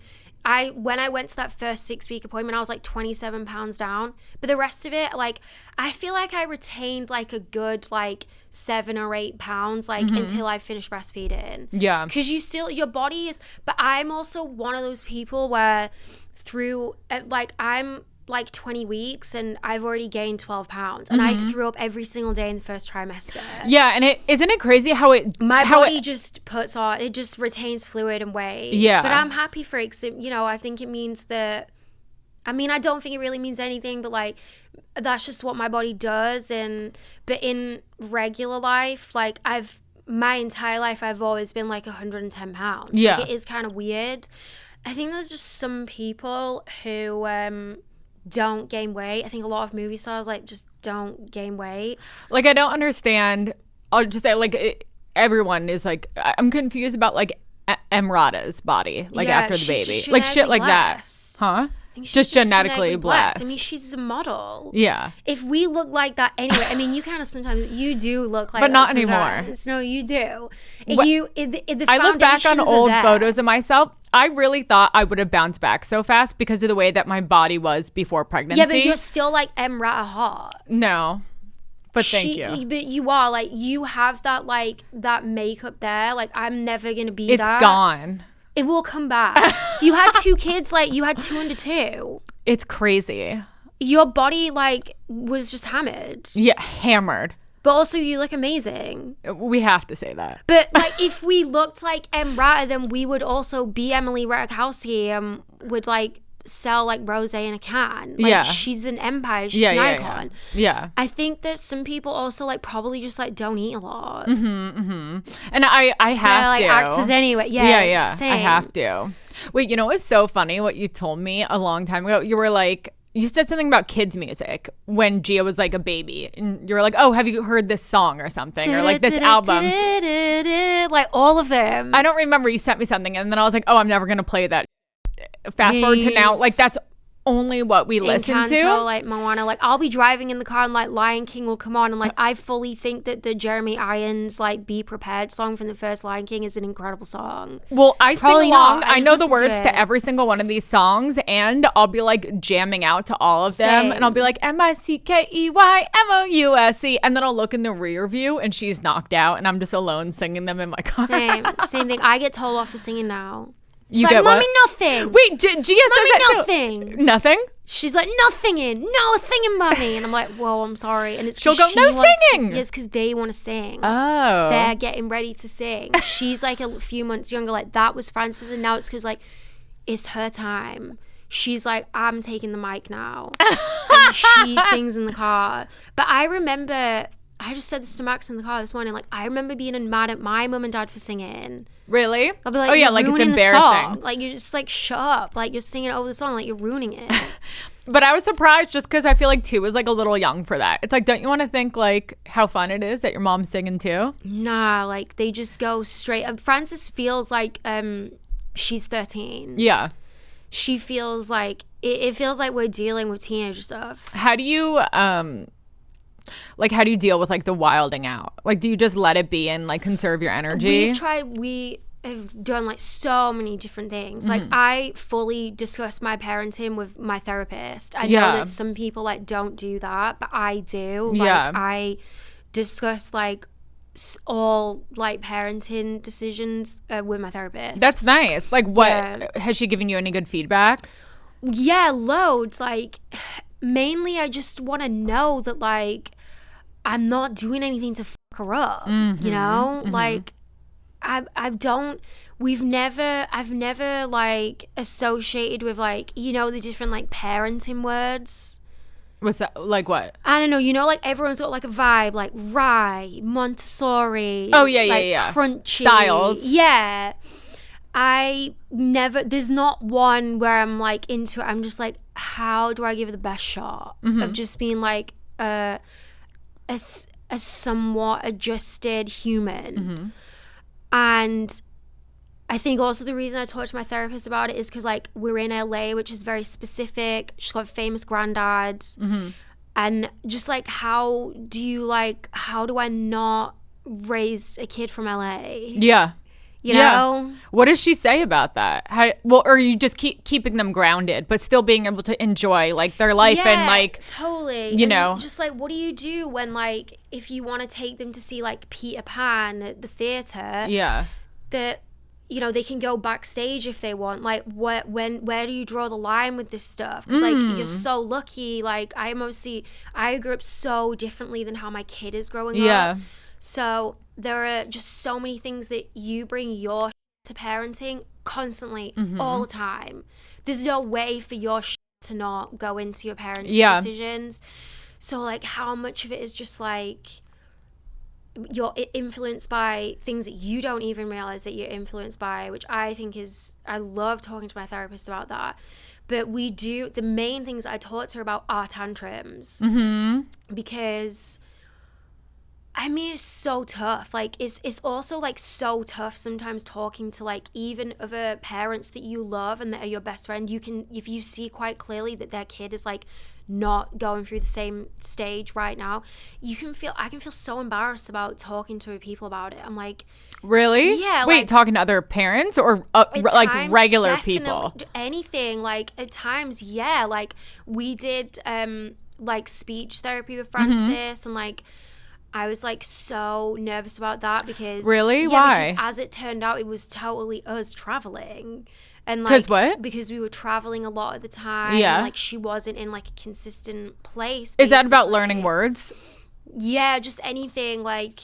When I went to that first 6-week appointment, I was like 27 pounds down. But the rest of it, like, I feel like I retained like a good like 7 or 8 pounds, like until I finished breastfeeding. Yeah. Because your body is, but I'm also one of those people where through, like, I'm like 20 weeks and I've already gained 12 pounds and I threw up every single day in the first trimester. Yeah, and isn't it crazy how my body just puts on, it just retains fluid and weight. Yeah. But I'm happy for it, 'cause you know, I think it means that, I mean, I don't think it really means anything, but like that's just what my body does. And but in regular life, like my entire life I've always been like 110 pounds. Yeah. Like, it is kind of weird. I think there's just some people who don't gain weight. I think a lot of movie stars like just don't gain weight. Like, I don't understand. I'll just say, like, everyone is like, I'm confused about like Emrata's body, like after the baby, like shit like blessed. that, huh? I think she's just genetically blessed. I mean, she's a model. Yeah. If we look like that anyway, I mean, you kind of sometimes, you do look like but that not sometimes. anymore. No, you do. I look back on old photos of myself. I really thought I would have bounced back so fast because of the way that my body was before pregnancy. Yeah, but you're still like Emrata hot. No. But thank you. But you are, like, you have that, like, that makeup there. Like, I'm never going to be that. It's gone. It will come back. You had 2 kids, like, you had 2 under 2. It's crazy. Your body, like, was just hammered. Yeah, hammered. But also, you look amazing. We have to say that. But, like, if we looked like Emrata, then we would also be Emily Ratajkowski and would, like, sell, like, rosé in a can. Like, she's an empire. She's an icon. Yeah. I think that some people also, like, probably just, like, don't eat a lot. And I have to. Like, actors anyway. Yeah. Same. I have to. Wait, you know what's so funny? What you told me a long time ago? You were like, you said something about kids' music when Gia was like a baby. And you were like, oh, have you heard this song or something? Or like this album. Like all of them. I don't remember. You sent me something. And then I was like, oh, I'm never going to play that. Fast forward to now. Like, that's only what we listen to. Like Moana. Like, I'll be driving in the car and like Lion King will come on. And like, I fully think that the Jeremy Irons like Be Prepared song from the first Lion King is an incredible song. Well, I sing along. I know the words to every single one of these songs, and I'll be like jamming out to all of them. And I'll be like MICKEYMOUSE, and then I'll look in the rear view and she's knocked out and I'm just alone singing them in my car. Same thing. I get told off for singing now. She's you like, get what? Mommy, nothing. Wait, Gia says that nothing. Too. Nothing? She's like, nothing in. No singing, Mommy. And I'm like, whoa, I'm sorry. And it's she'll go, no singing. Yes, because they want to sing. Oh. They're getting ready to sing. She's like a few months younger. Like, that was Frances. And now it's because, like, it's her time. She's like, I'm taking the mic now. And she sings in the car. But I remember... I just said this to Max in the car this morning. Like, I remember being mad at my mum and dad for singing. Really? I'll be like, oh yeah, like it's embarrassing. Like, you're just like, shut up. Like, you're singing over the song. Like, you're ruining it. But I was surprised just because I feel like 2 is like a little young for that. It's like, don't you want to think like how fun it is that your mom's singing too? Nah, like they just go straight. Frances feels like she's 13. Yeah. she feels like it feels like we're dealing with teenage stuff. How do you how do you deal with like the wilding out? Like, do you just let it be and like conserve your energy? We have done like so many different things. Like, I fully discuss my parenting with my therapist. I know that some people like don't do that, but I do. Like, I discuss like all like parenting decisions with my therapist. That's nice. Like, what has she given you any good feedback? Yeah, loads. Like, mainly I just want to know that like I'm not doing anything to fuck her up, you know? Like, I've never like associated with like, you know, the different like parenting words. What's that? Like what? I don't know. You know, like everyone's got like a vibe, like rye, Montessori. Oh yeah, like, yeah. Crunchy Styles. Yeah. There's not one where I'm like into it. I'm just like, how do I give it the best shot of just being like a somewhat adjusted human. And I think also the reason I talked to my therapist about it is because like we're in LA, which is very specific. She's got famous granddads. And just like, how do I not raise a kid from LA? Yeah. You know? What does she say about that? Or you just keeping them grounded, but still being able to enjoy like their life and like totally. You know, just like, what do you do when like if you want to take them to see like Peter Pan at the theater? Yeah. That, you know, they can go backstage if they want. Like, where do you draw the line with this stuff? Because like you're so lucky. Like I grew up so differently than how my kid is growing up. So there are just so many things that you bring your to parenting constantly, all the time. There's no way for your to not go into your parenting decisions. So like, how much of it is just like you're influenced by things that you don't even realize that you're influenced by, which I think I love talking to my therapist about that. But the main things I talk to her about are tantrums. Because I mean, it's so tough. Like, it's also like so tough sometimes talking to like even other parents that you love and that are your best friend. If you see quite clearly that their kid is like not going through the same stage right now, I can feel so embarrassed about talking to people about it. I'm like, really? Yeah. Wait, like, talking to other parents or like times, regular people? Anything. Like at times, yeah. Like we did like speech therapy with Francis and like, I was like so nervous about that because really? Why? Because as it turned out, it was totally us traveling, and like because what? Because we were traveling a lot at the time. Yeah, and, like she wasn't in like a consistent place. Is that about learning words? Yeah, just anything. Like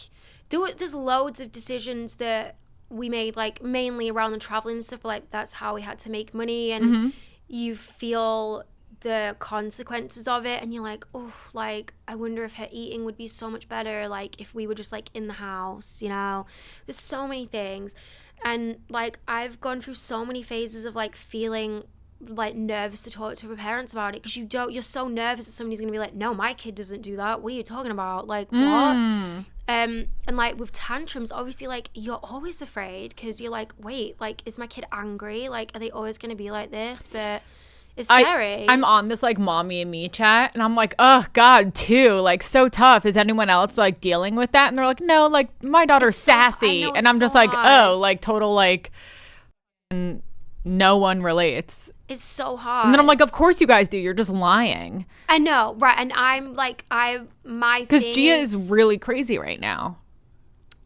there's loads of decisions that we made, like mainly around the traveling and stuff. But like that's how we had to make money, and you feel the consequences of it and you're like, oh, like I wonder if her eating would be so much better like if we were just like in the house, you know. There's so many things, and like I've gone through so many phases of like feeling like nervous to talk to her parents about it because you're so nervous that somebody's gonna be like, no, my kid doesn't do that, what are you talking about, like what? And like with tantrums, obviously like you're always afraid because you're like, wait, like is my kid angry, like are they always gonna be like this? But it's scary. I'm on this like mommy and me chat and I'm like, oh God, too, like so tough. Is anyone else like dealing with that? And they're like, no, like my daughter's sassy. And I'm just like, oh, like total like no one relates. It's so hard. And then I'm like, of course you guys do. You're just lying. I know, right? And I'm like, because Gia is really crazy right now.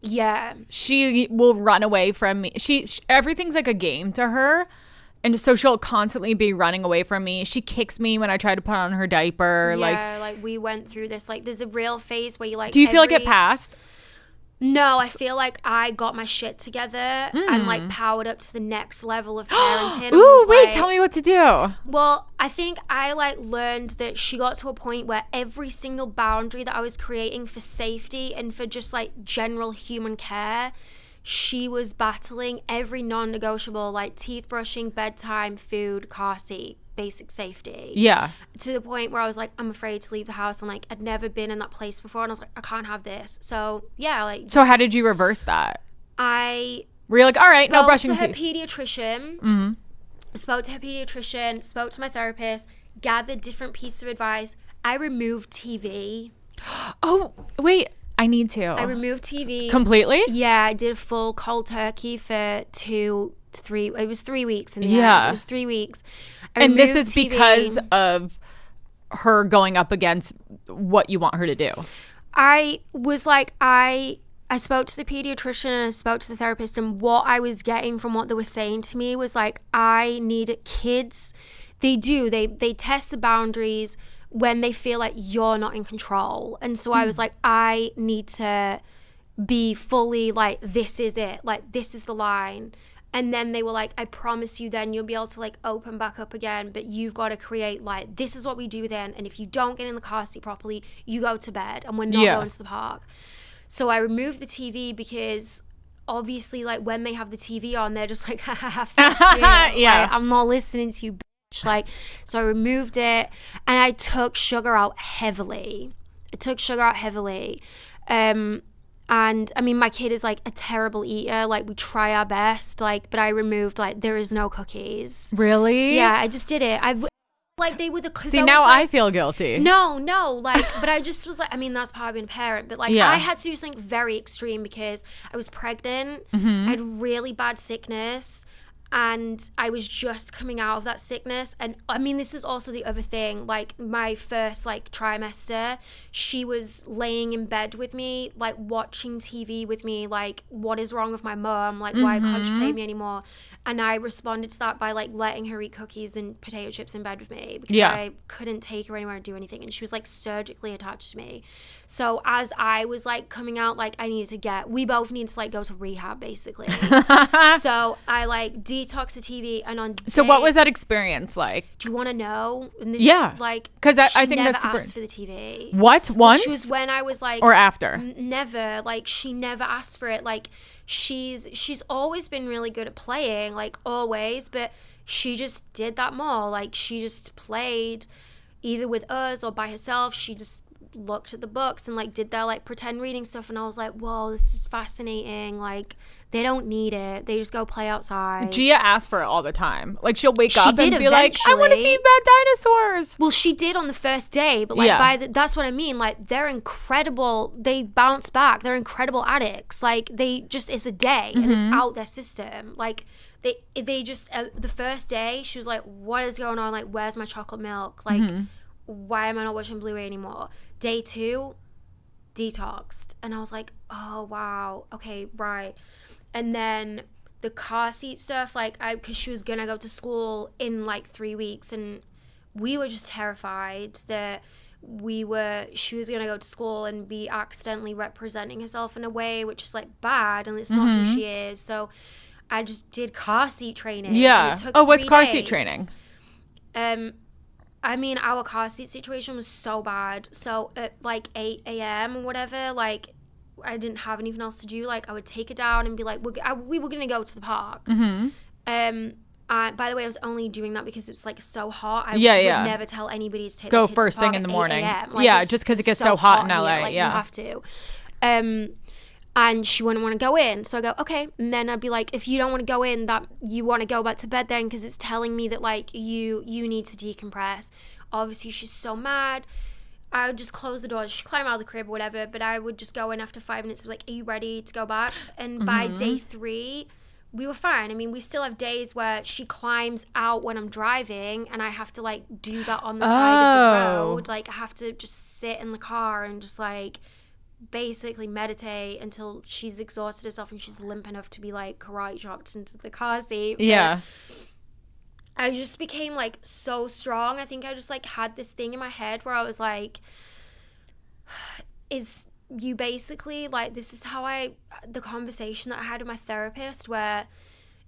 Yeah, she will run away from me. She everything's like a game to her. And so she'll constantly be running away from me. She kicks me when I try to put on her diaper. Yeah, like we went through this. Like there's a real phase where you like. Do you feel like it passed? No, I feel like I got my shit together and like powered up to the next level of parenting. Ooh, wait, like, tell me what to do. Well, I think I like learned that she got to a point where every single boundary that I was creating for safety and for just like general human care, she was battling every non-negotiable, like teeth brushing, bedtime, food, car seat, basic safety. Yeah. To the point where I was like, I'm afraid to leave the house, and like I'd never been in that place before, and I was like, I can't have this. So yeah, like. So how did you reverse that? Were you like, all right, no brushing teeth? To her pediatrician. spoke to her pediatrician, spoke to my therapist, gathered different pieces of advice. I removed TV. Oh, wait. I need to. I removed TV. Completely? Yeah, I did full cold turkey for 3 it was 3 weeks in the end. It was 3 weeks. And this is TV because of her going up against what you want her to do. I was like, I spoke to the pediatrician and I spoke to the therapist, and what I was getting from what they were saying to me was like, I need kids. They test the boundaries when they feel like you're not in control. And so I was like, I need to be fully like, this is it. Like, this is the line. And then they were like, I promise you then you'll be able to like open back up again, but you've got to create like, this is what we do then. And if you don't get in the car seat properly, you go to bed and we're not going to the park. So I removed the TV because obviously like when they have the TV on, they're just like, fuck you. Yeah. Like, I'm not listening to you, bitch. Like, so I removed it and I took sugar out heavily. And I mean, my kid is like a terrible eater. Like, we try our best, like, but I removed like, there is no cookies. Really? Yeah, I just did it. Like, they were the... See, now I feel guilty. No, like, but I just was like, I mean, that's part of being a parent, but like, I had to do something very extreme because I was pregnant. I had really bad sickness. And I was just coming out of that sickness. And I mean, this is also the other thing, like my first like trimester, she was laying in bed with me, like watching TV with me, like, what is wrong with my mom? Like, why can't she play me anymore? And I responded to that by like letting her eat cookies and potato chips in bed with me because I couldn't take her anywhere and do anything. And she was like surgically attached to me. So as I was like coming out, like we both needed to like go to rehab basically. So I like detox the TV and on. So what was that experience like? Do you want to know? And this is like, because I think never that's asked for the TV. What? Once? Which was when I was like, or after? Never. Like, she never asked for it. Like, she's always been really good at playing, like always, but she just did that more. Like, she just played either with us or by herself. She just looked at the books and like did that like pretend reading stuff, and I was like, whoa, this is fascinating. Like, they don't need it, they just go play outside. Gia asks for it all the time. Like, she'll wake up and be eventually. Like, I want to see bad dinosaurs. Well, she did on the first day, but like that's what I mean. Like, they're incredible. They bounce back. They're incredible addicts. Like, they just, it's a day and it's out their system. Like, they just the first day she was like, what is going on? Like, where's my chocolate milk? Like, why am I not watching Blu-ray anymore? Day 2, detoxed. And I was like, oh wow, okay, right. And then the car seat stuff, like, because she was gonna go to school in like 3 weeks, and we were just terrified that she was gonna go to school and be accidentally representing herself in a way which is like bad, and it's not who she is. So I just did car seat training. Yeah. It took what's 3 car days. seat training? I mean, our car seat situation was so bad. So at like 8 a.m. or whatever, like, I didn't have anything else to do. Like, I would take her down and be like, we were going to go to the park. By the way, I was only doing that because it's like so hot. I would never tell anybody to take go the kids first to the thing park in the at morning. 8 a.m. Like, just because it gets so hot in LA. Here. Like, you have to. And she wouldn't want to go in. So I go, okay. And then I'd be like, if you don't want to go in, that you want to go back to bed then, because it's telling me that like you need to decompress. Obviously, she's so mad. I would just close the door. She'd climb out of the crib or whatever, but I would just go in after 5 minutes, like, are you ready to go back? And by day 3, we were fine. I mean, we still have days where she climbs out when I'm driving, and I have to like do that on the side of the road. Like, I have to just sit in the car and just like basically meditate until she's exhausted herself and she's limp enough to be like karate chopped into the car seat. But I just became like so strong. I think I just like had this thing in my head where I was like, is you basically like, this is how the conversation that I had with my therapist, where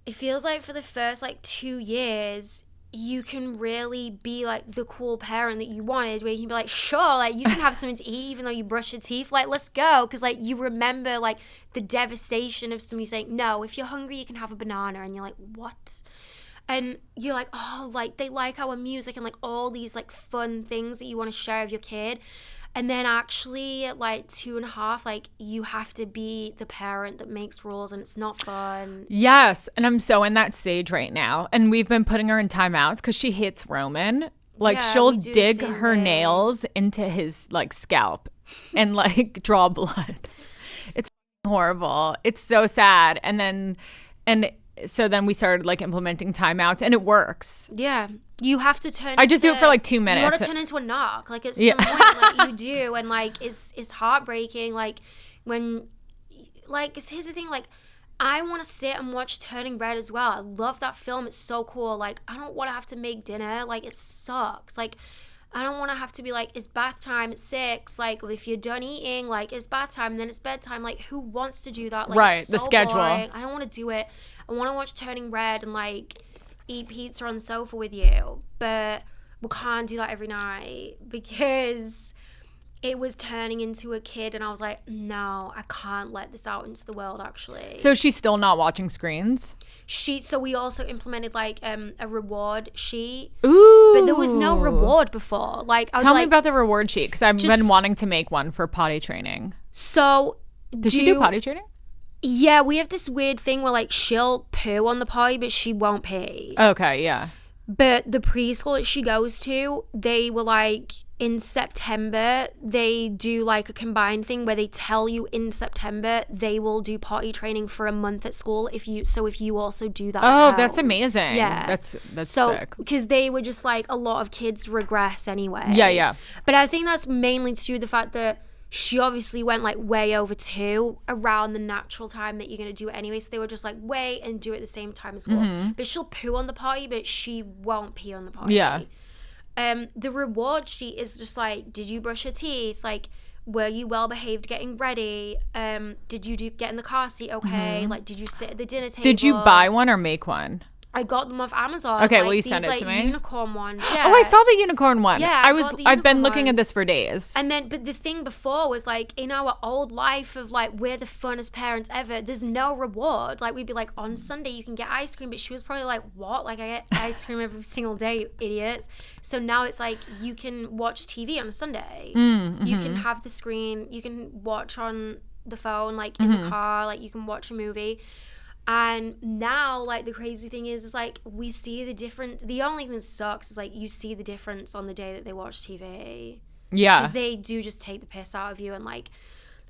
it feels like for the first like 2 years you can really be like the cool parent that you wanted, where you can be like, sure, like you can have something to eat even though you brush your teeth, like let's go, because like you remember like the devastation of somebody saying, no, if you're hungry you can have a banana, and you're like, what? And you're like, oh, like they like our music and like all these like fun things that you want to share with your kid. And then actually at like 2.5, like you have to be the parent that makes rules, and it's not fun. Yes. And I'm so in that stage right now. And we've been putting her in timeouts because she hates Roman. Like she'll dig her nails into his like scalp and like draw blood. It's horrible. It's so sad. And so then we started like implementing timeouts, and it works. Yeah. You have to turn I just do it for like 2 minutes. You got to turn into a narc. Like at some point, like you do. And like it's heartbreaking. Like when, like, here's the thing. Like I want to sit and watch Turning Red as well. I love that film. It's so cool. Like I don't want to have to make dinner. Like it sucks. Like I don't want to have to be like, it's bath time at 6. Like if you're done eating, like it's bath time and then it's bedtime. Like who wants to do that? Like, right. It's so the schedule. boring. I don't want to do it. I want to watch Turning Red and like eat pizza on the sofa with you, but we can't do that every night because it was turning into a kid, and I was like, no, I can't let this out into the world. Actually, so she's still not watching screens. So we also implemented like a reward sheet. Ooh, but there was no reward before. Like tell me about the reward sheet, because I've been wanting to make one for potty training. So does she do potty training? Yeah, we have this weird thing where like she'll poo on the potty, but she won't pee. Okay, yeah. But the preschool that she goes to, they were like in September, they do like a combined thing where they tell you in September they will do potty training for a month at school if you also do that. Oh, that's amazing. Yeah. That's so sick. Because they were just like, a lot of kids regress anyway. Yeah. But I think that's mainly to do with the fact that she obviously went like way over 2 around the natural time that you're going to do it anyway. So they were just like, wait and do it at the same time as well. Mm-hmm. But she'll poo on the potty, but she won't pee on the potty. Yeah. The reward sheet is just like, did you brush your teeth? Like, were you well behaved getting ready? Did you get in the car seat okay? Mm-hmm. Like, did you sit at the dinner table? Did you buy one or make one? I got them off Amazon. Okay, like, will you send it to me? Unicorn ones. Yeah. Oh, I saw the unicorn one. Yeah, I've been looking at this for days. And then, but the thing before was like, in our old life of like, we're the funnest parents ever. There's no reward. Like we'd be like, on Sunday you can get ice cream, but she was probably like, what? Like I get ice cream every single day, you idiots. So now it's like, you can watch TV on a Sunday. Mm-hmm. You can have the screen. You can watch on the phone, like in the car. Like you can watch a movie. And now, like, the crazy thing is like, we see the difference. The only thing that sucks is, like, you see the difference on the day that they watch TV. Yeah. Because they do just take the piss out of you. And, like,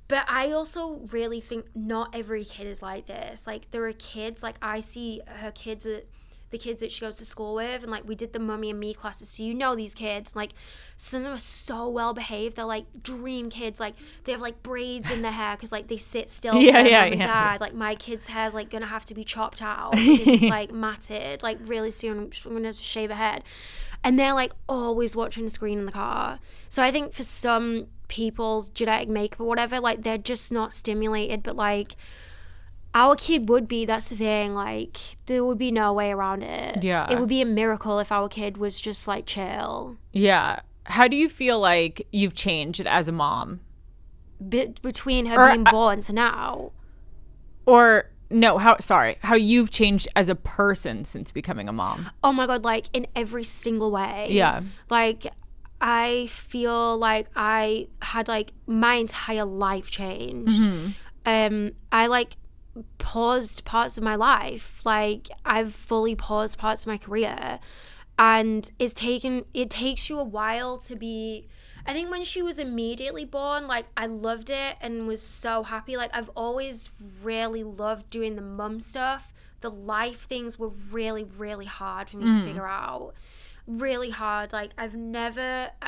but I also really think not every kid is like this. Like, there are kids, like, I see her kids at the kids that she goes to school with, and like we did the Mummy and Me classes, so you know these kids, like some of them are so well behaved. They're like dream kids. Like they have like braids in their hair because like they sit still for their mum and dad. Like my kid's hair's like gonna have to be chopped out because it's like matted. Like really soon I'm gonna have to shave her head. And they're like always watching the screen in the car. So I think for some people's genetic makeup or whatever, like they're just not stimulated. But like our kid would be. That's the thing. Like there would be no way around it. Yeah. It would be a miracle if our kid was just like chill. Yeah. How do you feel like you've changed as a mom? Between her being born to now? Or no, how you've changed as a person since becoming a mom? Oh my God, like in every single way. Yeah. Like I feel like I had like my entire life changed. Mm-hmm. I like paused parts of my life. Like I've fully paused parts of my career, and it takes you a while to be. I think when she was immediately born, like I loved it and was so happy. Like I've always really loved doing the mum stuff. The life things were really, really hard for me to figure out. Really hard. Like I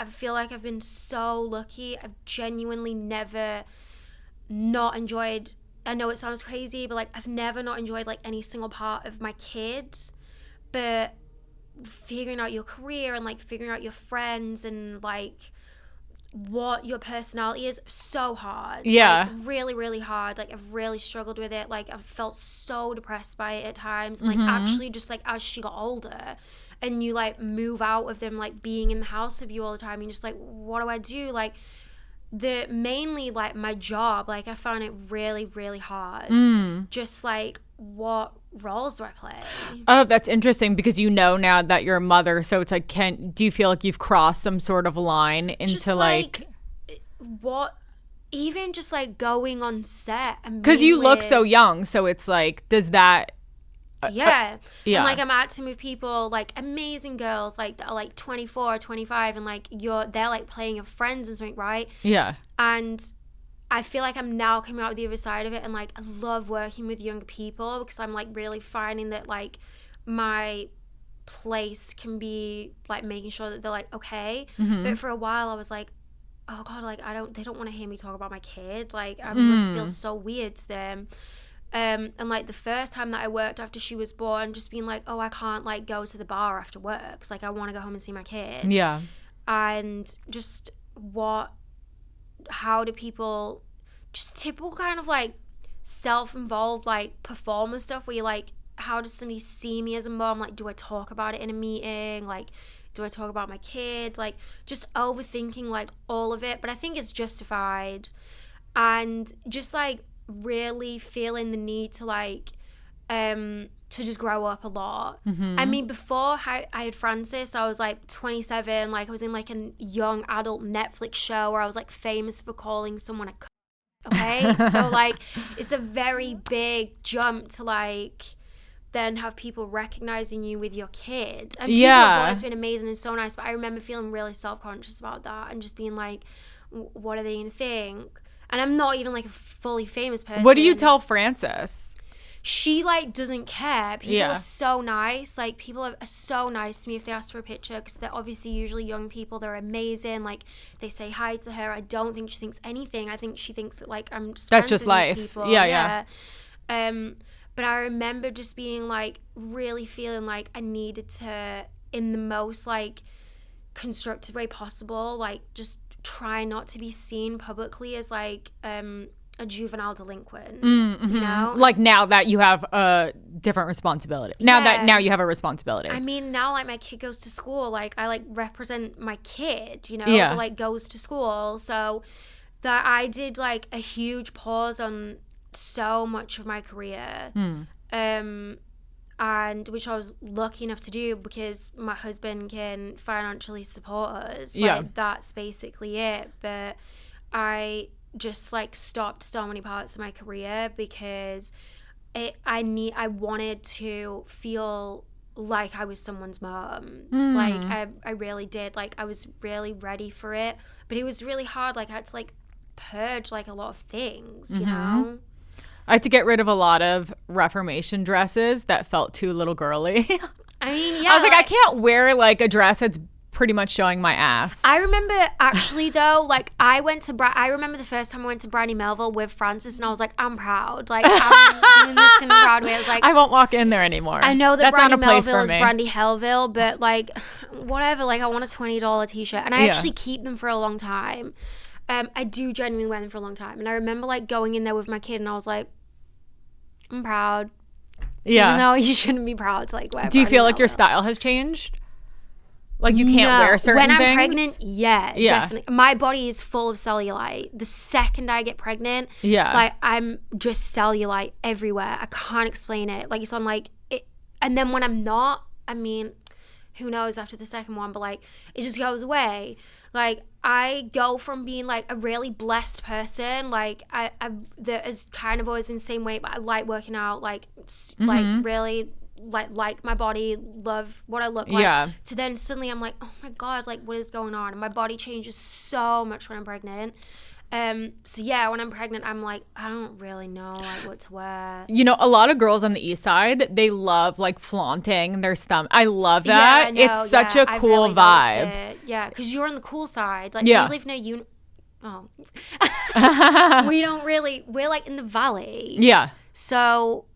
feel like I've been so lucky. I've genuinely never not enjoyed, I know it sounds crazy, but like I've never not enjoyed like any single part of my kid. But figuring out your career and like figuring out your friends and like what your personality is, so hard. Yeah. Like, really, really hard. Like I've really struggled with it. Like I've felt so depressed by it at times. And like actually just like as she got older and you like move out of them like being in the house with you all the time, you're just like, what do I do? Like mainly like my job, like I found it really, really hard. Just like what roles do I play? Oh, that's interesting because you know now that you're a mother, so it's like, do you feel like you've crossed some sort of line into like what, even just like going on set and because you look so young, so it's like, does that yeah. And like I'm acting with people like amazing girls like that are like 24 or 25 and like they're like playing your friends and something, right? Yeah. And I feel like I'm now coming out the other side of it, and like I love working with younger people because I'm like really finding that like my place can be like making sure that they're like okay. But for a while I was like, oh god, like they don't want to hear me talk about my kid, like I must feel so weird to them. And like the first time that I worked after she was born, just being like, oh, I can't like go to the bar after work because like I want to go home and see my kid. Yeah. And just how do people, just typical kind of like self-involved like performer stuff where you're like, how does somebody see me as a mom? Like, do I talk about it in a meeting? Like, do I talk about my kid? Like, just overthinking like all of it. But I think it's justified. And just like really feeling the need to like to just grow up a lot. I mean, before I had Francis, I was like 27, like I was in like a young adult Netflix show where I was like famous for calling someone a okay. So like it's a very big jump to like then have people recognizing you with your kid. And people have always been amazing and so nice, but I remember feeling really self-conscious about that and just being like, what are they gonna think? And I'm not even like a fully famous person. What do you tell Frances? She like doesn't care. People are so nice. Like people are so nice to me if they ask for a picture because they're obviously usually young people. They're amazing. Like they say hi to her. I don't think she thinks anything. I think she thinks that like I'm just that's just with life. These people. Yeah. But I remember just being like really feeling like I needed to, in the most like constructive way possible, like just try not to be seen publicly as like a juvenile delinquent, you know? Like now that you have a different responsibility. Now you have a responsibility. I mean, now like my kid goes to school, like I like represent my kid, you know, that like goes to school. So that I did like a huge pause on so much of my career. And which I was lucky enough to do because my husband can financially support us. Like that's basically it. But I just like stopped so many parts of my career because I wanted to feel like I was someone's mom. Like I really did. Like I was really ready for it, but it was really hard. Like I had to like purge like a lot of things, you know? I had to get rid of a lot of Reformation dresses that felt too little girly. I mean, I was like, I can't wear like a dress that's pretty much showing my ass. I remember actually though, like I remember the first time I went to Brandy Melville with Francis and I was like, I'm proud. Like I'm doing this in a proud way. I was like, I won't walk in there anymore. I know that Brandy Melville is Brandy Hellville, but like whatever, like I want a $20 t-shirt and I actually keep them for a long time. I do genuinely wear them for a long time. And I remember like going in there with my kid and I was like, I'm proud. Yeah. Even though you shouldn't be proud to like wear. Do you feel like your style has changed? Like you can't wear certain things? When I'm pregnant, definitely. My body is full of cellulite. The second I get pregnant, like I'm just cellulite everywhere. I can't explain it. Like it's on like it. And then when I'm not, I mean, who knows after the second one, but like it just goes away. Like I go from being like a really blessed person, like I that has kind of always been the same way, but I like working out, like really like my body, love what I look like. To then suddenly I'm like, oh my god, like what is going on? And my body changes so much when I'm pregnant. So yeah, when I'm pregnant, I'm like, I don't really know like what to wear. You know, a lot of girls on the east side, they love like flaunting their stomach. I love that. Yeah, it's such a cool really vibe. Yeah, because you're on the cool side. Like we live near we don't really. We're like in the valley. Yeah. So,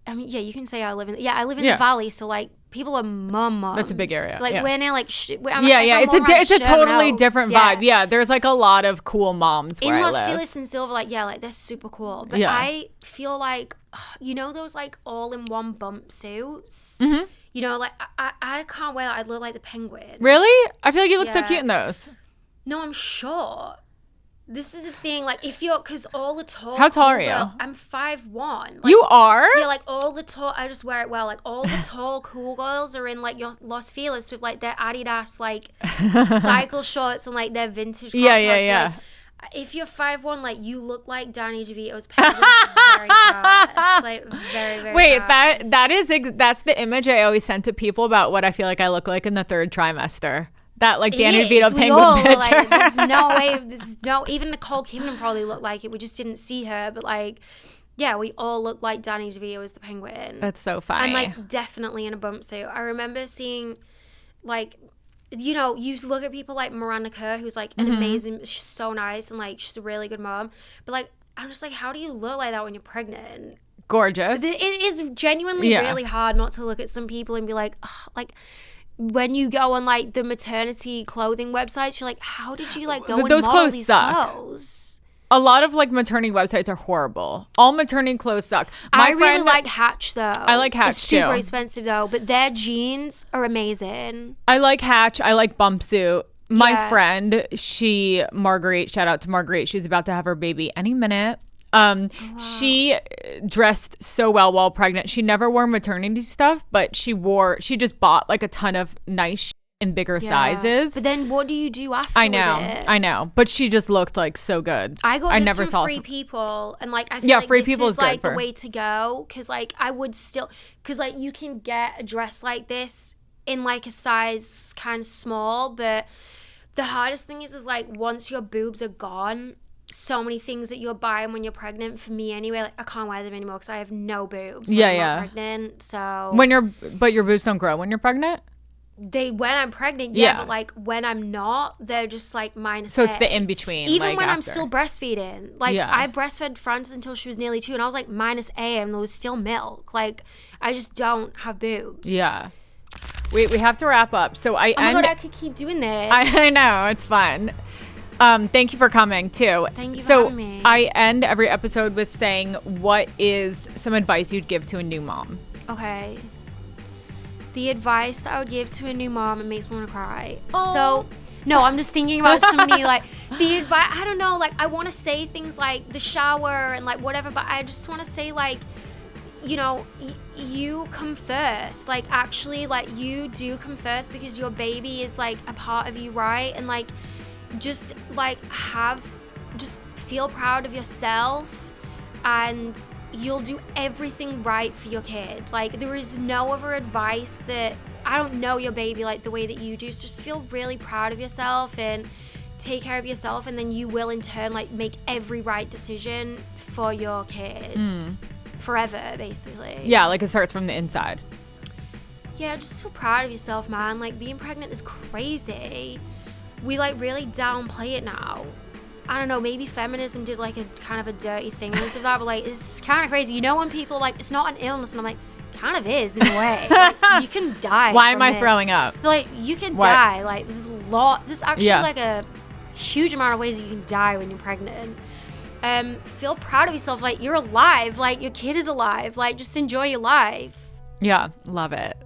I mean, yeah, you can say I live in the valley. So like. People are moms. That's a big area. Like we're near like it's a totally different vibe. Yeah, there's like a lot of cool moms where in I Los live. Feliz and Silver, like like they're super cool. But I feel like you know those like all-in-one bump suits. You know, like I can't wear that. I look like the Penguin. Really? I feel like you look so cute in those. No, I'm short. This is the thing, like, if you're, because all the tall. How tall are you? I'm 5'1". Like, you are? Yeah, like, all the tall, I just wear it well. Like, all the tall cool girls are in, like, your Los Feliz with, like, their Adidas, like, cycle shorts and, like, their vintage crop tops. Yeah. Like, if you're 5'1", like, you look like Danny DeVito's penguin very fast. Like, very, very Wait, fast. that's the image I always send to people about what I feel like I look like in the third trimester. That, like, Danny DeVito penguin picture. Like, there's no way. Even Nicole Kidman probably looked like it. We just didn't see her. But, like, yeah, we all look like Danny DeVito as the penguin. That's so funny. I'm, like, definitely in a bump suit. I remember seeing, like, you know, you look at people like Miranda Kerr, who's, like, an amazing, she's so nice and, like, she's a really good mom. But, like, I'm just like, how do you look like that when you're pregnant? Gorgeous. It is genuinely really hard not to look at some people and be like, oh, like, when you go on, like, the maternity clothing websites, you're like, how did you, like, go and those model clothes these suck. clothes? A lot of, like, maternity websites are horrible. All maternity clothes suck. I really like Hatch, though. I like Hatch, it's super too. expensive, though, but their jeans are amazing. I like Hatch. I like Bumpsuit. My Yeah. friend, Marguerite, shout out to Marguerite. She's about to have her baby any minute. She dressed so well while pregnant. She never wore maternity stuff, but she just bought, like, a ton of nice shit in bigger sizes. But then what do you do after I know. with it? I know. But she just looked, like, so good. I got this never from saw Free some- People, and, like, I feel like Free this People is is good like the for- way to go, because, like, I would still, because, like, you can get a dress like this in, like, a size kind of small, but the hardest thing is like, once your boobs are gone, so many things that you're buying when you're pregnant, for me anyway, like, I can't wear them anymore because I have no boobs when I'm not pregnant. So but your boobs don't grow when you're pregnant? when I'm pregnant, but, like, when I'm not, they're just, like, minus. So it's the in between. Even like, when I'm after. still breastfeeding, like, I breastfed Frances until she was nearly 2, and I was like minus A, and there was still milk. Like, I just don't have boobs. Yeah. We have to wrap up. So Oh my god, I could keep doing this. I know, it's fun. Thank you for coming too. Thank you for So having me. I end every episode with saying, what is some advice you'd give to a new mom? Okay. The advice that I would give to a new mom, it makes me want to cry. Aww. So, no, I'm just thinking about somebody, like, the advice, I don't know, like, I want to say things like the shower and, like, whatever, but I just want to say, like, you know, you come first. Like, actually, like, you do come first because your baby is, like, a part of you, right? And, like, just, like, just feel proud of yourself, and you'll do everything right for your kid. Like, there is no other advice that, I don't know your baby like the way that you do, so just feel really proud of yourself and take care of yourself, and then you will in turn, like, make every right decision for your kids forever, basically. Yeah, like, it starts from the inside. Yeah, just feel proud of yourself, man. Like, being pregnant is crazy. We, like, really downplay it now. I don't know, maybe feminism did, like, a kind of a dirty thing because of that, but, like, it's kind of crazy. You know, when people are like, it's not an illness, and I'm like, kind of is in a way. Like, you can die. Why am from I it. throwing up? Like, you can die. Like, there's actually like a huge amount of ways that you can die when you're pregnant. Feel proud of yourself. Like, you're alive. Like, your kid is alive. Like, just enjoy your life. Yeah, love it.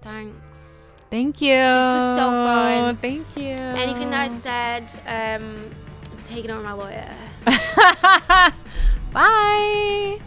Thanks. Thank you. This was so fun. Thank you. Anything that I said, take it on my lawyer. Bye.